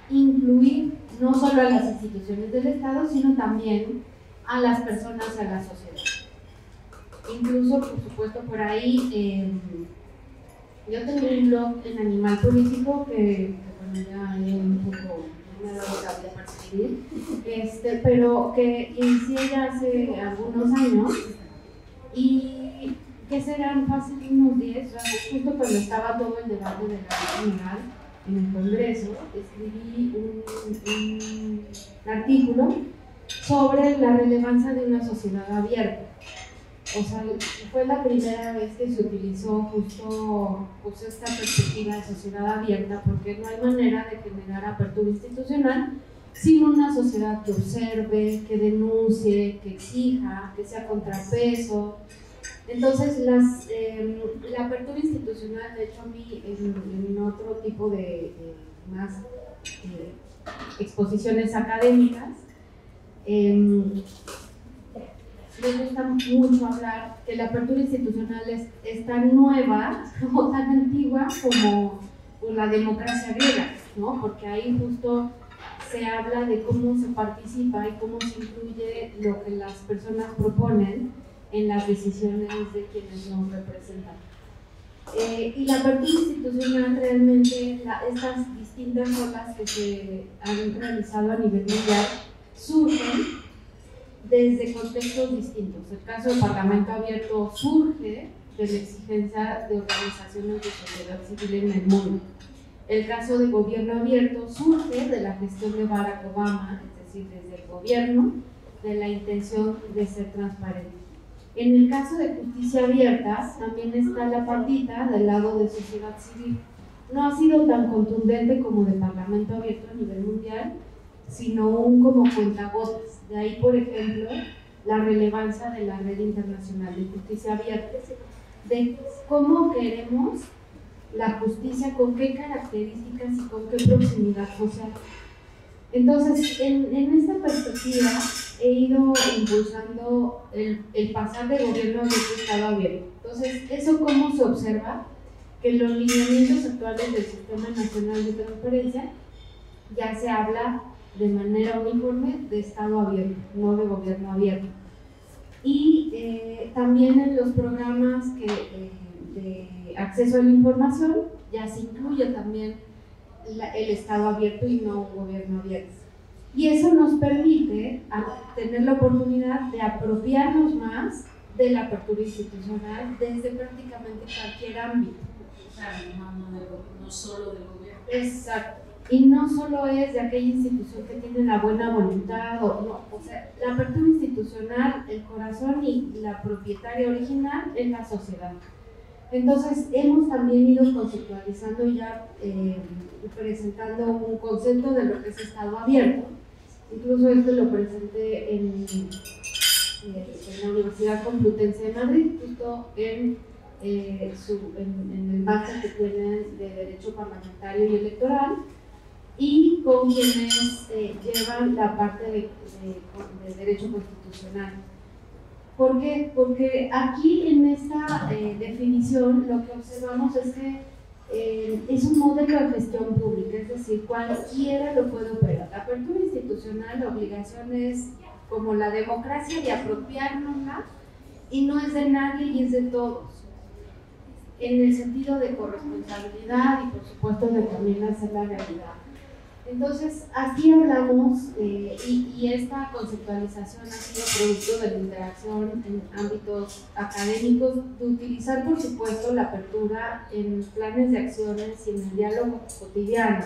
incluir no solo a las instituciones del Estado, sino también a las personas y a la sociedad. Incluso, por supuesto, por ahí, yo tengo un blog en Animal Político que bueno, ya un poco me he dado de percibir, pero que inicié ya hace algunos años y que serán fácil unos 10, justo cuando estaba todo el debate de la ley general en el Congreso, escribí un artículo sobre la relevancia de una sociedad abierta. O sea, fue la primera vez que se utilizó justo pues, esta perspectiva de sociedad abierta, porque no hay manera de generar apertura institucional sin una sociedad que observe, que denuncie, que exija, que sea contrapeso. Entonces, la apertura institucional, de hecho, a mí en otro tipo de más exposiciones académicas, me gusta mucho hablar que la apertura institucional es tan nueva o tan antigua como la democracia griega, ¿no? Porque ahí justo se habla de cómo se participa y cómo se incluye lo que las personas proponen en las decisiones de quienes nos representan. Y la apertura institucional realmente, estas distintas olas que se han realizado a nivel mundial surgen desde contextos distintos. El caso del Parlamento Abierto surge de la exigencia de organizaciones de sociedad civil en el mundo. El caso de Gobierno Abierto surge de la gestión de Barack Obama, es decir, desde el gobierno, de la intención de ser transparente. En el caso de Justicia Abierta también está la patita del lado de sociedad civil. No ha sido tan contundente como de Parlamento Abierto a nivel mundial, sino un como cuentagotas. De ahí, por ejemplo, la relevancia de la Red Internacional de Justicia Abierta, de cómo queremos la justicia, con qué características y con qué proximidad social. Entonces, en esta perspectiva, he ido impulsando el pasar de gobierno abierto a estado abierto. Entonces, ¿eso cómo se observa? Que los lineamientos actuales del Sistema Nacional de Transparencia ya se habla de manera uniforme de estado abierto, no de gobierno abierto. Y también en los programas de acceso a la información ya se incluye también el estado abierto y no un gobierno abierto. Y eso nos permite tener la oportunidad de apropiarnos más de la apertura institucional desde prácticamente cualquier ámbito. Claro, no solo del gobierno. Exacto. Y no solo es de aquella institución que tiene la buena voluntad, o sea, la apertura institucional, el corazón y la propietaria original es la sociedad. Entonces, hemos también ido conceptualizando ya, presentando un concepto de lo que es Estado abierto. Incluso esto lo presenté en la Universidad Complutense de Madrid, justo en el máster que tienen de Derecho Parlamentario y Electoral, y con quienes llevan la parte de Derecho Constitucional. ¿Por qué? Porque aquí en esta definición lo que observamos es que es un modelo de gestión pública, es decir, cualquiera lo puede operar. La apertura institucional, la obligación es como la democracia de apropiárnosla, y no es de nadie y es de todos, en el sentido de corresponsabilidad y por supuesto de también hacer la realidad. Entonces, aquí hablamos, y esta conceptualización ha sido producto de la interacción en ámbitos académicos, de utilizar, por supuesto, la apertura en planes de acciones y en el diálogo cotidiano.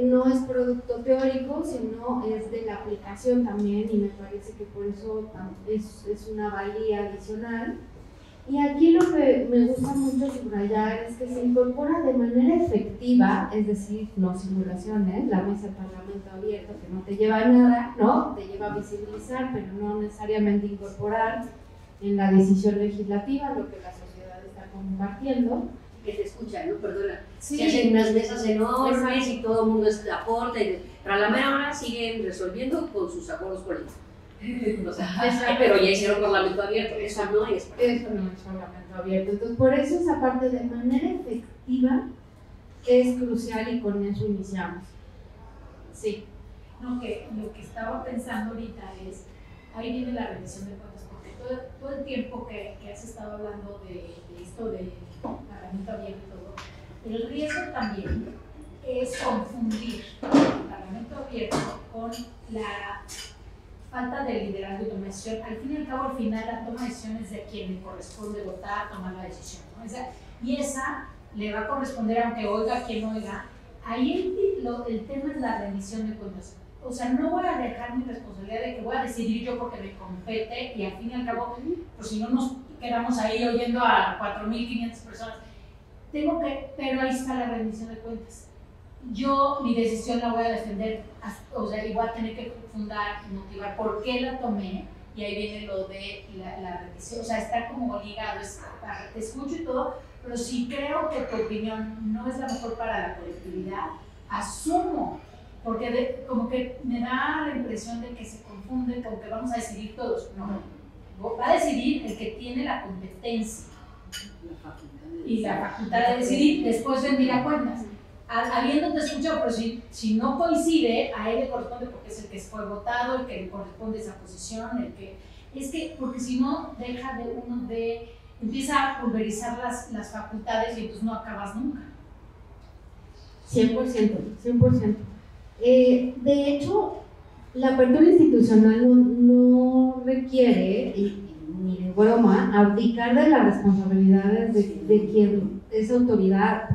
No es producto teórico, sino es de la aplicación también, y me parece que por eso es una valía adicional. Y aquí lo que me gusta mucho subrayar es que se incorpora de manera efectiva, es decir, no simulaciones, la mesa de Parlamento abierto, que no te lleva a nada, ¿no? Te lleva a visibilizar, pero no necesariamente incorporar en la decisión legislativa lo que la sociedad está compartiendo. Que se escucha, ¿no? Perdona. Sí. Se hacen unas mesas enormes y todo el mundo aporta, pero a la mera hora siguen resolviendo con sus acuerdos políticos. O sea, pero ya hicieron Parlamento abierto, eso no es Parlamento abierto. Entonces, por eso esa parte de manera efectiva es crucial, y con eso iniciamos. Sí. No, que lo que estaba pensando ahorita es, ahí viene la rendición de cuentas, porque todo el tiempo que has estado hablando de esto del Parlamento abierto y todo, el riesgo también es confundir el Parlamento abierto con la falta de liderazgo y toma de decisión. Al fin y al cabo, al final, la toma de decisiones de quien le corresponde votar, tomar la decisión, ¿no? Y esa le va a corresponder aunque oiga quien oiga. Ahí el tema es la rendición de cuentas. O sea, no voy a dejar mi responsabilidad de que voy a decidir yo porque me compete, y al fin y al cabo, pues si no nos quedamos ahí oyendo a 4.500 personas, pero ahí está la rendición de cuentas. Yo mi decisión la voy a defender, o sea, y voy a tener que fundar y motivar por qué la tomé, y ahí viene lo de la rendición. O sea, está como ligado, te escucho y todo, pero si creo que tu opinión no es la mejor para la colectividad, asumo, porque como que me da la impresión de que se confunde con que vamos a decidir todos. No, va a decidir el que tiene la competencia y la facultad de decidir, después rendirá cuentas. Habiéndote escuchado, pero si no coincide, a él le corresponde porque es el que fue votado, el que le corresponde esa posición, porque si no, empieza a pulverizar las facultades, y entonces no acabas nunca. 100%. De hecho, la apertura institucional no requiere, ni de broma, abdicar de las responsabilidades de quien es autoridad,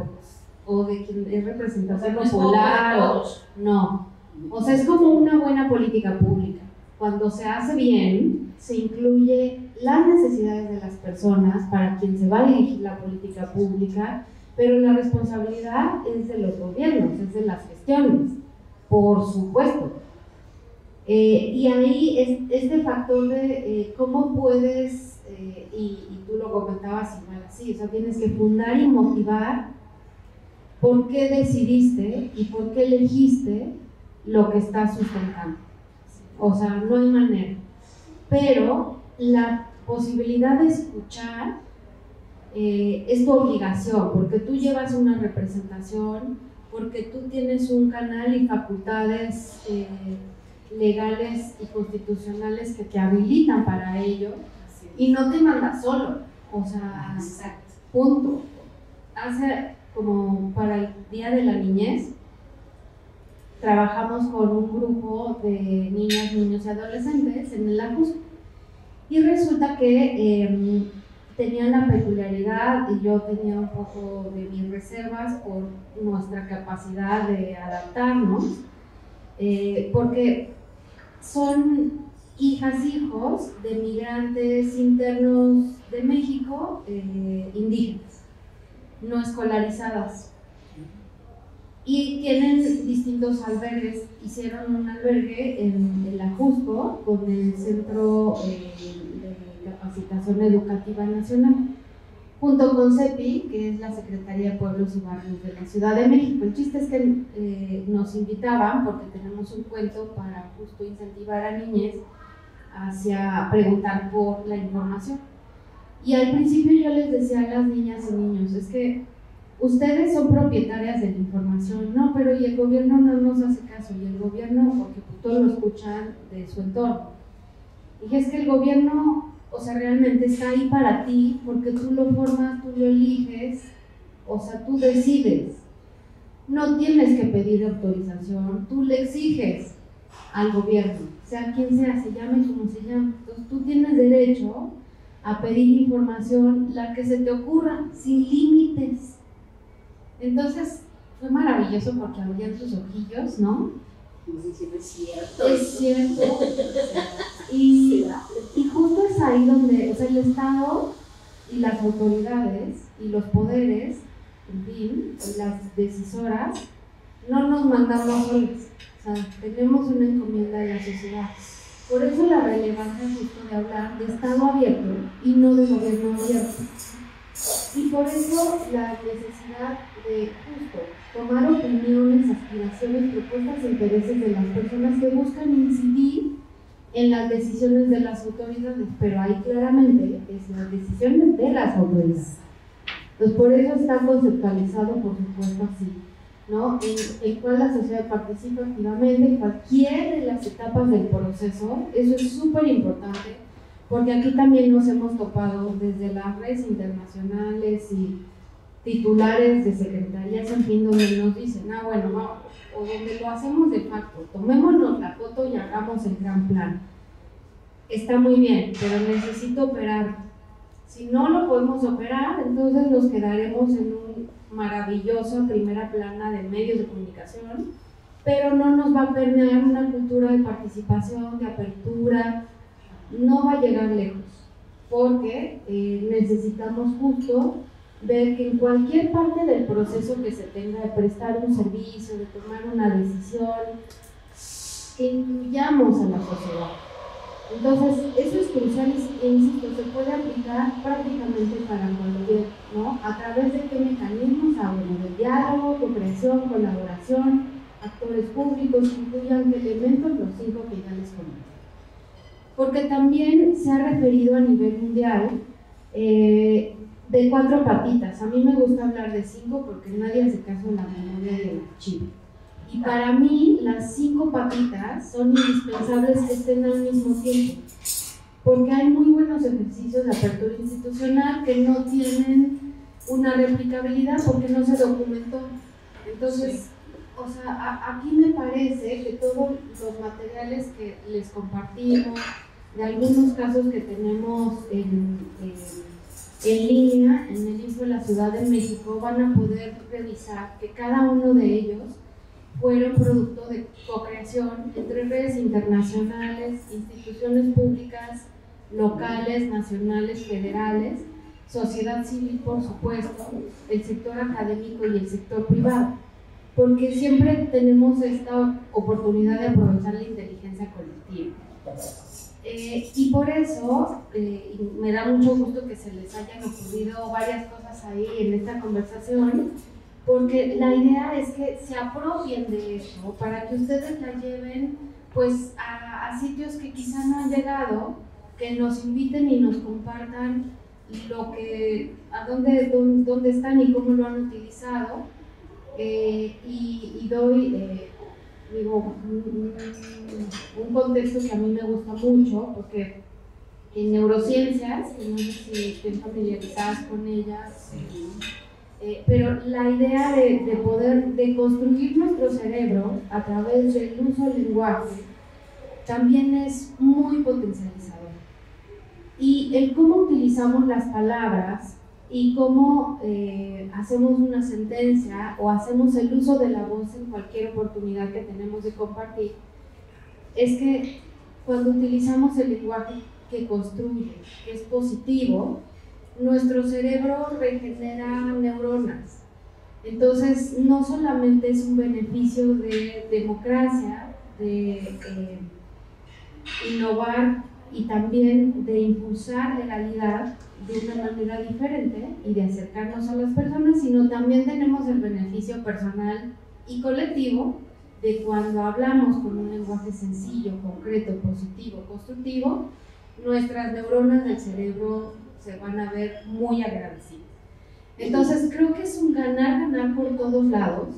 o de quien es representación popular, no. O sea, es como una buena política pública. Cuando se hace bien, se incluye las necesidades de las personas para quien se va a dirigir la política pública, pero la responsabilidad es de los gobiernos, es de las gestiones, por supuesto. Y ahí es este factor de cómo puedes, y tú lo comentabas igual así, o sea, tienes que fundar y motivar por qué decidiste y por qué elegiste lo que estás sustentando. O sea, no hay manera. Pero la posibilidad de escuchar es tu obligación, porque tú llevas una representación, porque tú tienes un canal y facultades legales y constitucionales que te habilitan para ello, y no te mandas solo. O sea, punto. Como para el Día de la Niñez, trabajamos con un grupo de niñas, niños y adolescentes en el AJUSC, y resulta que tenían la peculiaridad, y yo tenía un poco de mis reservas por nuestra capacidad de adaptarnos, porque son hijos de migrantes internos de México, indígenas, no escolarizadas, y tienen distintos albergues. Hicieron un albergue en la Jusco con el Centro de Capacitación Educativa Nacional, junto con CEPI, que es la Secretaría de Pueblos y Barrios de la Ciudad de México. El chiste es que nos invitaban, porque tenemos un cuento para justo incentivar a niñez hacia preguntar por la información. Y al principio yo les decía a las niñas y niños, es que ustedes son propietarias de la información, no, pero y el gobierno no nos hace caso, y el gobierno, porque todos lo escuchan de su entorno. Dije, es que el gobierno, o sea, realmente está ahí para ti, porque tú lo formas, tú lo eliges, o sea, tú decides. No tienes que pedir autorización, tú le exiges al gobierno, sea quien sea, se llame como se llame. Entonces tú tienes derecho a pedir información, la que se te ocurra, sin límites. Entonces fue maravilloso porque abrían sus ojillos, ¿no? Es cierto. Es cierto. Y justo es ahí donde, o sea, el Estado y las autoridades y los poderes, en fin, las decisoras, no nos mandamos solos. O sea, tenemos una encomienda de la sociedad. Por eso la relevancia justo de hablar de Estado abierto y no de gobierno abierto. Y por eso la necesidad de justo tomar opiniones, aspiraciones, propuestas e intereses de las personas que buscan incidir en las decisiones de las autoridades, pero ahí claramente es las decisiones de las autoridades. Entonces por eso está conceptualizado, por supuesto, así, ¿no? En cual la sociedad participa activamente en cualquiera de las etapas del proceso. Eso es súper importante, porque aquí también nos hemos topado desde las redes internacionales y titulares de secretarías, en fin, donde nos dicen, bueno, vamos, o donde lo hacemos de facto, tomémonos la foto y hagamos el gran plan. Está muy bien, pero necesito operar. Si no lo podemos operar, entonces nos quedaremos en una maravillosa primera plana de medios de comunicación, pero no nos va a permear una cultura de participación, de apertura, no va a llegar lejos, porque necesitamos justo ver que en cualquier parte del proceso que se tenga de prestar un servicio, de tomar una decisión, que incluyamos a la sociedad. Entonces, eso es crucial e insisto, se puede aplicar prácticamente para cualquier, ¿no? ¿A través de qué mecanismos? Bueno, de diálogo, co-creación, colaboración, actores públicos, incluyan elementos, los 5 que ya les comenté. Porque también se ha referido a nivel mundial de 4 patitas. A mí me gusta hablar de 5 porque nadie hace caso en la memoria del archivo. Y para mí las 5 patitas son indispensables que estén al mismo tiempo, porque hay muy buenos ejercicios de apertura institucional que no tienen una replicabilidad porque no se documentó. Entonces, o sea, aquí me parece que todos los materiales que les compartimos, de algunos casos que tenemos en línea, en el Info de la Ciudad de México, van a poder revisar que cada uno de ellos fueron producto de co-creación entre redes internacionales, instituciones públicas, locales, nacionales, federales, sociedad civil, por supuesto, el sector académico y el sector privado, porque siempre tenemos esta oportunidad de aprovechar la inteligencia colectiva. Y por eso me da mucho gusto que se les hayan ocurrido varias cosas ahí en esta conversación, porque la idea es que se apropien de eso para que ustedes la lleven pues a sitios que quizá no han llegado, que nos inviten y nos compartan lo que, dónde están y cómo lo han utilizado, y doy digo, un contexto que a mí me gusta mucho, porque en neurociencias, no sé si estén familiarizadas con ellas, pero la idea de poder construir nuestro cerebro a través del uso del lenguaje también es muy potencializador. y el cómo utilizamos las palabras y cómo hacemos una sentencia o hacemos el uso de la voz en cualquier oportunidad que tenemos de compartir, es que cuando utilizamos el lenguaje que construye, que es positivo, nuestro cerebro regenera neuronas. Entonces, no solamente es un beneficio de democracia, de innovar y también de impulsar legalidad de una manera diferente y de acercarnos a las personas, sino también tenemos el beneficio personal y colectivo de cuando hablamos con un lenguaje sencillo, concreto, positivo, constructivo, nuestras neuronas del cerebro se van a ver muy agradecidas. Entonces creo que es un ganar-ganar por todos lados,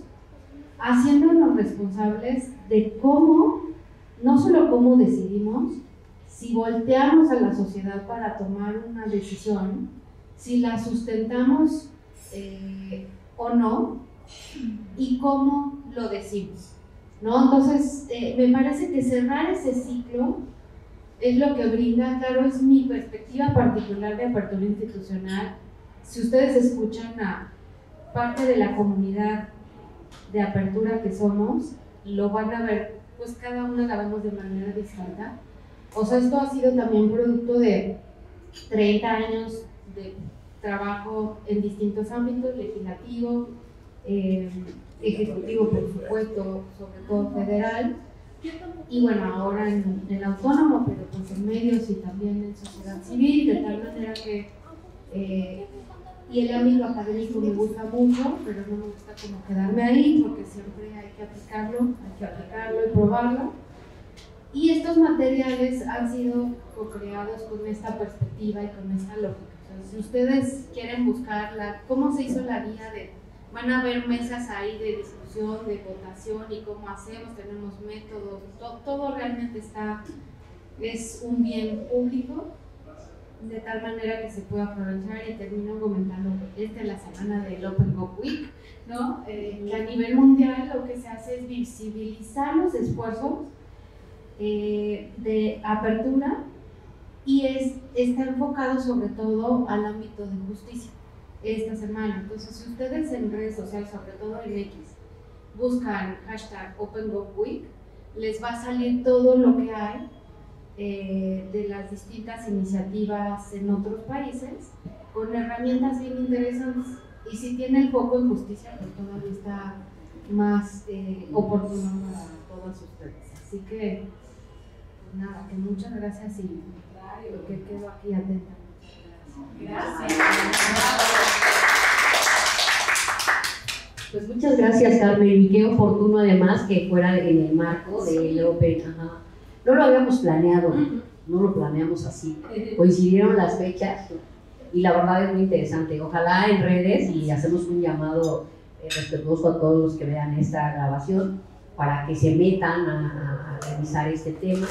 haciéndonos responsables de cómo, no solo cómo decidimos, si volteamos a la sociedad para tomar una decisión, si la sustentamos o no, y cómo lo decimos, ¿no? Entonces, me parece que cerrar ese ciclo es lo que brinda, claro, es mi perspectiva particular de apertura institucional. Si ustedes escuchan a parte de la comunidad de apertura que somos, lo van a ver, pues cada una la vemos de manera distinta. O sea, esto ha sido también producto de 30 años de trabajo en distintos ámbitos, legislativo, ejecutivo, por supuesto, sobre todo federal, y bueno, ahora en el autónomo, pero pues en medios y también en sociedad civil, de tal manera que, y el ámbito académico me gusta mucho, pero no me gusta como quedarme ahí, porque siempre hay que aplicarlo y probarlo. Y estos materiales han sido co-creados con esta perspectiva y con esta lógica. O sea, si ustedes quieren buscar cómo se hizo la guía van a haber mesas ahí de discusión, de votación y cómo hacemos, tenemos métodos, todo realmente es un bien público, de tal manera que se puede aprovechar. Y termino comentando, esta es la semana del Open Go Week, ¿no? Que a nivel mundial lo que se hace es visibilizar los esfuerzos de apertura y está enfocado sobre todo al ámbito de justicia esta semana. Entonces, si ustedes en redes sociales, sobre todo en X, buscan hashtag OpenGovWeek, les va a salir todo lo que hay de las distintas iniciativas en otros países, con herramientas bien interesantes. Y si tiene el foco en justicia, pues todavía está más oportuno para todos ustedes. Así que, pues nada, que muchas gracias y que quedo aquí atenta. Gracias. Pues muchas gracias, Carmen, y qué oportuno además que fuera en el marco del Open. Ajá. No lo habíamos planeado, no lo planeamos así. Coincidieron las fechas y la verdad es muy interesante. Ojalá en redes, y hacemos un llamado respetuoso a todos los que vean esta grabación para que se metan a revisar este tema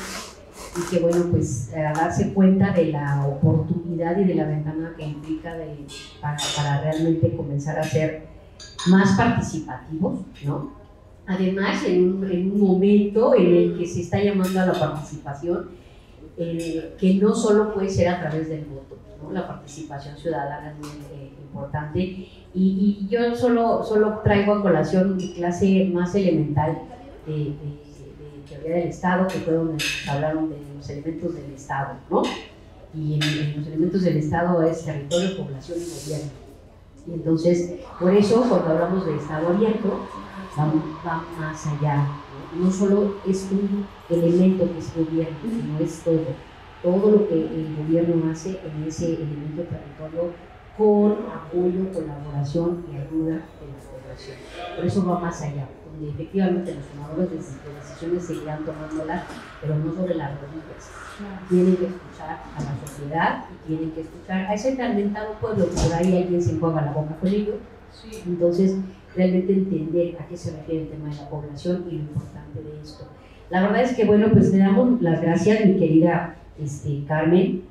y que, bueno, pues a darse cuenta de la oportunidad y de la ventana que implica para realmente comenzar a ser más participativos, ¿no? Además, en un momento en el que se está llamando a la participación, que no solo puede ser a través del voto, ¿no? La participación ciudadana es muy importante, y yo solo traigo a colación mi clase más elemental de teoría del Estado, que fue donde nos hablaron de los elementos del Estado, ¿no? Y en los elementos del Estado es territorio, población y gobierno. Y entonces, por eso, cuando hablamos de Estado abierto, va más allá, ¿no? No solo es un elemento que es gobierno, sino es todo lo que el gobierno hace en ese elemento territorio, con apoyo, colaboración y ayuda de la población. Por eso va más allá, donde efectivamente los tomadores de decisiones seguirán tomándolas, pero no sobre las rodillas. Tienen que escuchar a la sociedad y tienen que escuchar a ese fragmentado pueblo, que por ahí alguien se enjuaga la boca con ello. Entonces, realmente entender a qué se refiere el tema de la población y lo importante de esto. La verdad es que, bueno, pues le damos las gracias, mi querida Carmen.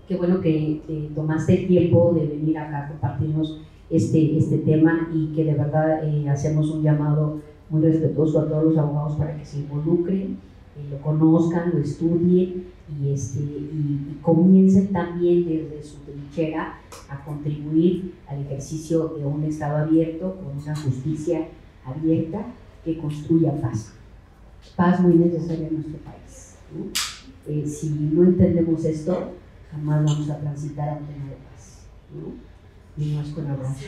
Qué bueno que tomaste el tiempo de venir acá a compartirnos este tema, y que de verdad hacemos un llamado muy respetuoso a todos los abogados para que se involucren, lo conozcan, lo estudien y comiencen también desde su trinchera a contribuir al ejercicio de un Estado abierto con una justicia abierta que construya paz. Paz muy necesaria en nuestro país, ¿no? Si no entendemos esto, jamás vamos a transitar a un tema de paz, ¿no? Y no es con abrazos,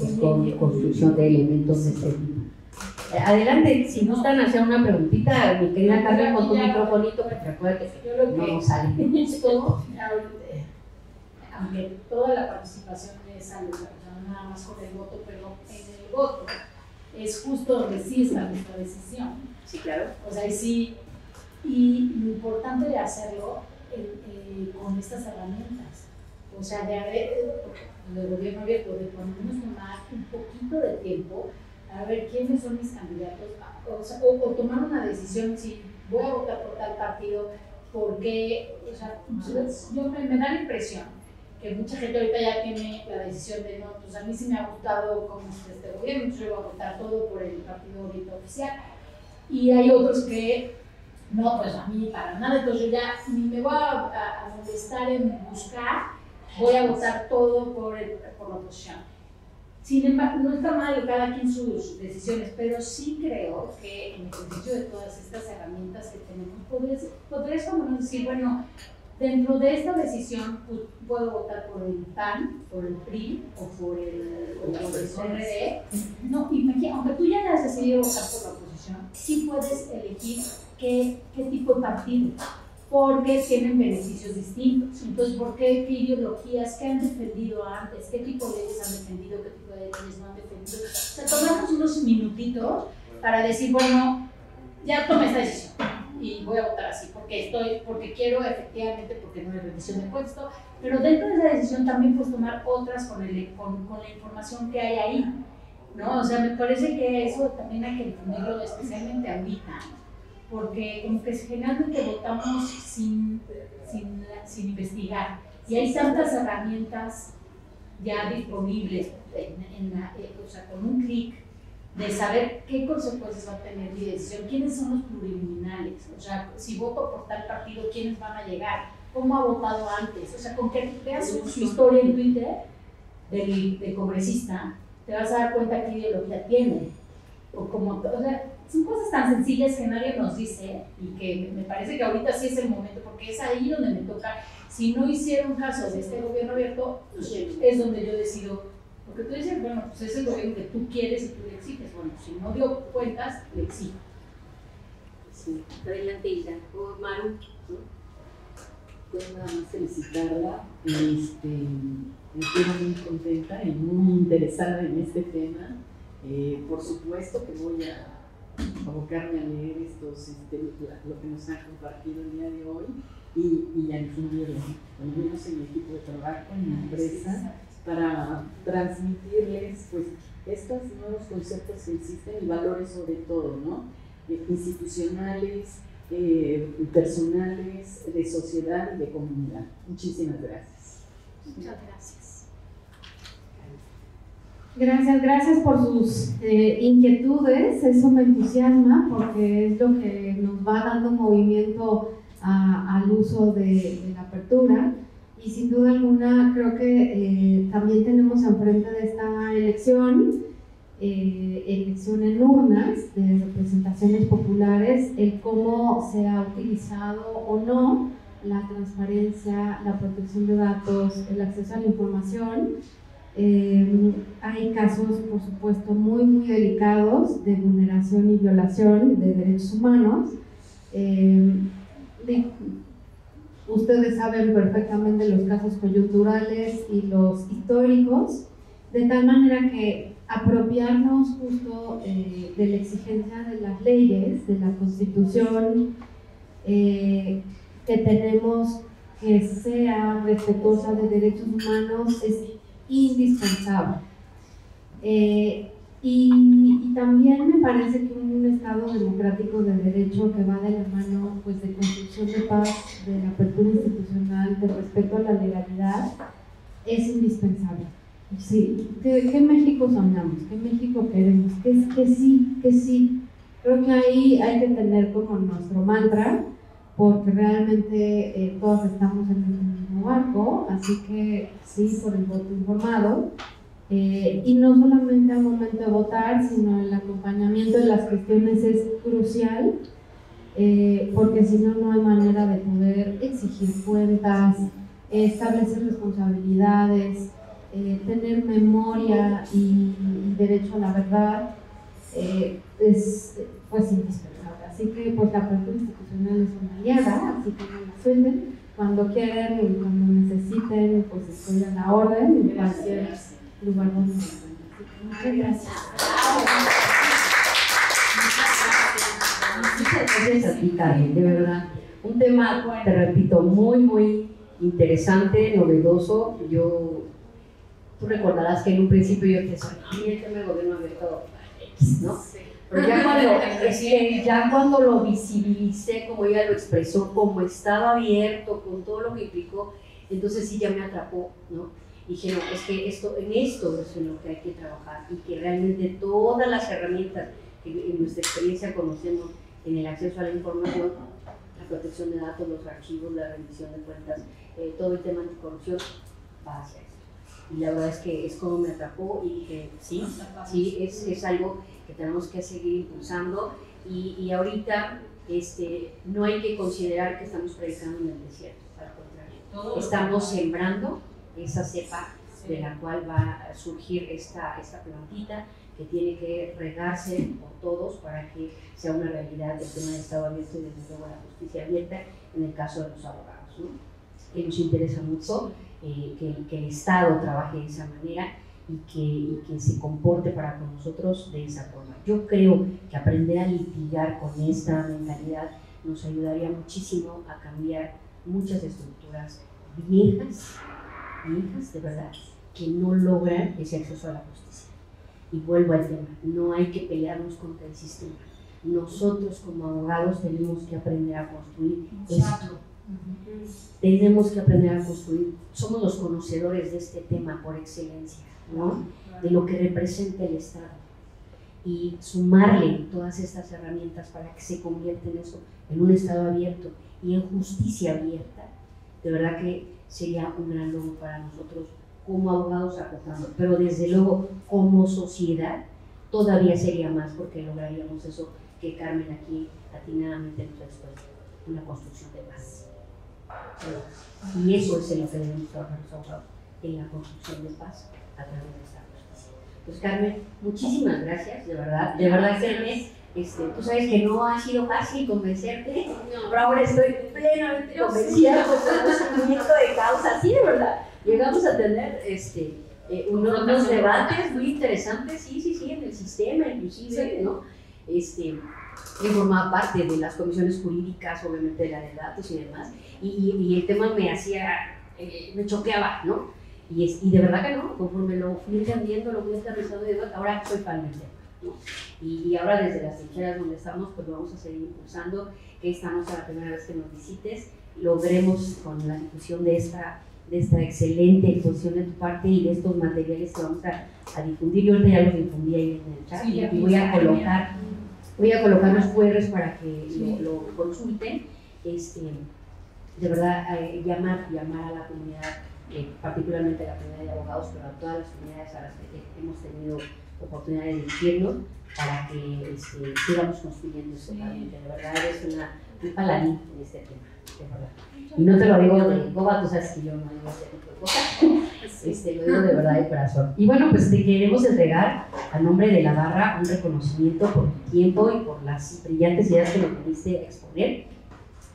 es con construcción de elementos de este tipo. Adelante, si gustan hacer una preguntita, mi querida Carmen, con tu microfonito, porque recuerda que no sale. Aunque toda la participación es saludable, no nada más con el voto, pero en el voto es justo donde sí está nuestra decisión. Sí, claro. O sea, sí, y lo importante de hacerlo con estas herramientas. O sea, de gobierno abierto, de por lo menos tomar un poquito de tiempo a ver quiénes son mis candidatos, o tomar una decisión si voy a votar por tal partido, porque, o sea, me da la impresión que mucha gente ahorita ya tiene la decisión de no, pues a mí sí me ha gustado cómo está este gobierno, entonces yo voy a votar todo por el partido ahorita oficial, y hay otros que no, pues a mí para nada, entonces yo ya ni me voy a molestar en buscar, voy a votar todo por la oposición. Sin embargo, no está mal cada quien sus decisiones, pero sí creo que en el ejercicio de todas estas herramientas que tenemos, podrías como no decir, bueno, dentro de esta decisión pues, puedo votar por el PAN, por el PRI o por el PRD. No, imagina, aunque tú ya hayas decidido votar por la oposición, sí puedes elegir qué tipo de partido, porque tienen beneficios distintos. Entonces, ¿por qué ideologías? ¿Qué han defendido antes? ¿Qué tipo de leyes han defendido? ¿Qué tipo de leyes no han defendido? O sea, tomamos unos minutitos para decir, bueno, ya tomé esta decisión y voy a votar así, porque quiero efectivamente, porque no hay revisión de puesto, pero dentro de esa decisión también puedes tomar otras con la información que hay ahí, ¿no? O sea, me parece que eso también hay que difundirlo especialmente ahorita, porque como que generalmente votamos sin investigar, y hay tantas herramientas ya disponibles o sea, con un clic de saber qué consecuencias va a tener mi decisión, quiénes son los plurinominales, o sea, si voto por tal partido, quiénes van a llegar, cómo ha votado antes, o sea, con que veas su historia en Twitter del congresista, te vas a dar cuenta qué ideología tiene, o sea, son cosas tan sencillas que nadie nos dice y que me parece que ahorita sí es el momento, porque es ahí donde me toca. Si no hicieron caso de este gobierno abierto, pues es donde yo decido, porque tú dices, bueno, pues es el gobierno que tú quieres y tú le exiges. Bueno, si no dio cuentas, le exijo. Sí, adelante, Hilda. O Maru, ¿no? Pues nada más felicitarla. Me quedo muy contenta y muy interesada en este tema. Por supuesto que voy a abocarme a leer lo que nos han compartido el día de hoy y a difundirlo, al menos en mi equipo de trabajo, en mi empresa, para transmitirles pues estos nuevos conceptos que existen y valores sobre todo, ¿no? Institucionales, personales, de sociedad y de comunidad. Muchísimas gracias. Muchas gracias. Gracias por sus inquietudes, eso me entusiasma porque es lo que nos va dando movimiento al uso de la apertura, y sin duda alguna creo que también tenemos enfrente de esta elección en urnas de representaciones populares, el cómo se ha utilizado o no la transparencia, la protección de datos, el acceso a la información. Hay casos, por supuesto, muy delicados de vulneración y violación de derechos humanos. Ustedes saben perfectamente los casos coyunturales y los históricos, de tal manera que apropiarnos justo de la exigencia de las leyes, de la Constitución, que tenemos que sea respetuosa de derechos humanos, es indispensable. Y también me parece que un Estado democrático de derecho que va de la mano pues, de construcción de paz, de la apertura institucional, de respeto a la legalidad, es indispensable. Sí, ¿qué México soñamos? ¿Qué México queremos? Que sí Creo que ahí hay que tener como nuestro mantra, porque realmente todos estamos en el mismo barco, así que sí por el voto informado, y no solamente al momento de votar, sino el acompañamiento de las cuestiones es crucial, porque si no, no hay manera de poder exigir cuentas, establecer responsabilidades, tener memoria y derecho a la verdad, es pues indispensable. Así que pues la apertura institucional es una aliada, así que no la suelten. Cuando quieran y cuando necesiten, pues estoy a la orden en cualquier lugar donde me encuentren. Muchas gracias. Muchas gracias a ti, Karen, de verdad. Un tema, te repito, muy interesante, novedoso. Tú recordarás que en un principio yo te decía, el tema del gobierno abierto X, ¿no? Pero ya cuando lo visibilicé, como ella lo expresó, como estaba abierto, con todo lo que implicó, entonces sí ya me atrapó, ¿no? Y dije, no, es que en esto es en lo que hay que trabajar y que realmente todas las herramientas que en nuestra experiencia conocemos en el acceso a la información, la protección de datos, los archivos, la rendición de cuentas, todo el tema anticorrupción, va hacia eso. Y la verdad es que es como me atrapó y dije, sí, es algo que tenemos que seguir impulsando y ahorita no hay que considerar que estamos predicando en el desierto, al contrario, estamos sembrando esa cepa de la cual va a surgir esta plantita que tiene que regarse por todos para que sea una realidad el tema de Estado abierto y desde luego la justicia abierta en el caso de los abogados, ¿no? Que nos interesa mucho que el Estado trabaje de esa manera y que se comporte para con nosotros de esa forma. Yo creo que aprender a litigar con esta mentalidad nos ayudaría muchísimo a cambiar muchas estructuras viejas de verdad, que no logran ese acceso a la justicia. Y vuelvo al tema, no hay que pelearnos contra el sistema. Nosotros como abogados tenemos que aprender a construir esto. Tenemos que aprender a construir, somos los conocedores de este tema por excelencia, ¿no? De lo que representa el Estado y sumarle todas estas herramientas para que se convierta en eso, en un Estado abierto y en justicia abierta. De verdad que sería un gran logro para nosotros como abogados aportando, pero desde luego como sociedad todavía sería más porque lograríamos eso que Carmen aquí atinadamente nos ha expuesto, una construcción de paz. Y eso es en lo que debemos trabajar los abogados, en la construcción de paz a través de esta justicia. Pues Carmen, muchísimas gracias, de verdad Carmen, tú sabes que no ha sido fácil convencerte, pero ahora estoy plenamente convencida por el conocimiento de causa, sí, de verdad. Llegamos a tener unos debates muy interesantes, sí, en el sistema inclusive, ¿no? Yo formaba parte de las comisiones jurídicas, obviamente de la de datos y demás, y el tema me choqueaba, ¿no? Y de verdad que no, conforme lo fui entendiendo, lo fui aterrizando, ahora soy fan del tema, ¿no? Y ahora desde las trincheras donde estamos, pues lo vamos a seguir impulsando, que estamos a la primera vez que nos visites, logremos con la difusión de esta excelente exposición de tu parte y de estos materiales que vamos a difundir. Yo ahorita ya los difundí ahí en el chat y voy a colocar los QRs para que lo consulten. De verdad, llamar a la comunidad, particularmente a la comunidad de abogados, pero a todas las comunidades a las que hemos tenido oportunidad de dirigirnos para que sigamos construyendo esto. De verdad, eres un paladín en este tema, de verdad. Y no te lo digo de coba, tú sabes que yo no digo ese tipo de cosas, lo digo de verdad de corazón. Y bueno, pues te queremos entregar a nombre de la barra un reconocimiento por tu tiempo y por las brillantes ideas que nos pudiste exponer.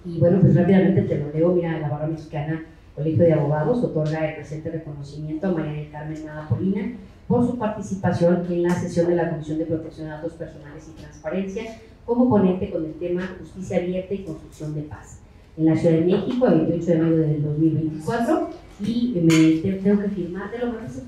Y bueno, pues rápidamente te lo leo. Mira, la barra mexicana Colegio de Abogados otorga el presente reconocimiento a María del Carmen Nava Polina por su participación en la sesión de la Comisión de Protección de Datos Personales y Transparencia como ponente con el tema Justicia Abierta y Construcción de Paz en la Ciudad de México, el 28 de mayo del 2024, y tengo que firmar, te lo parece.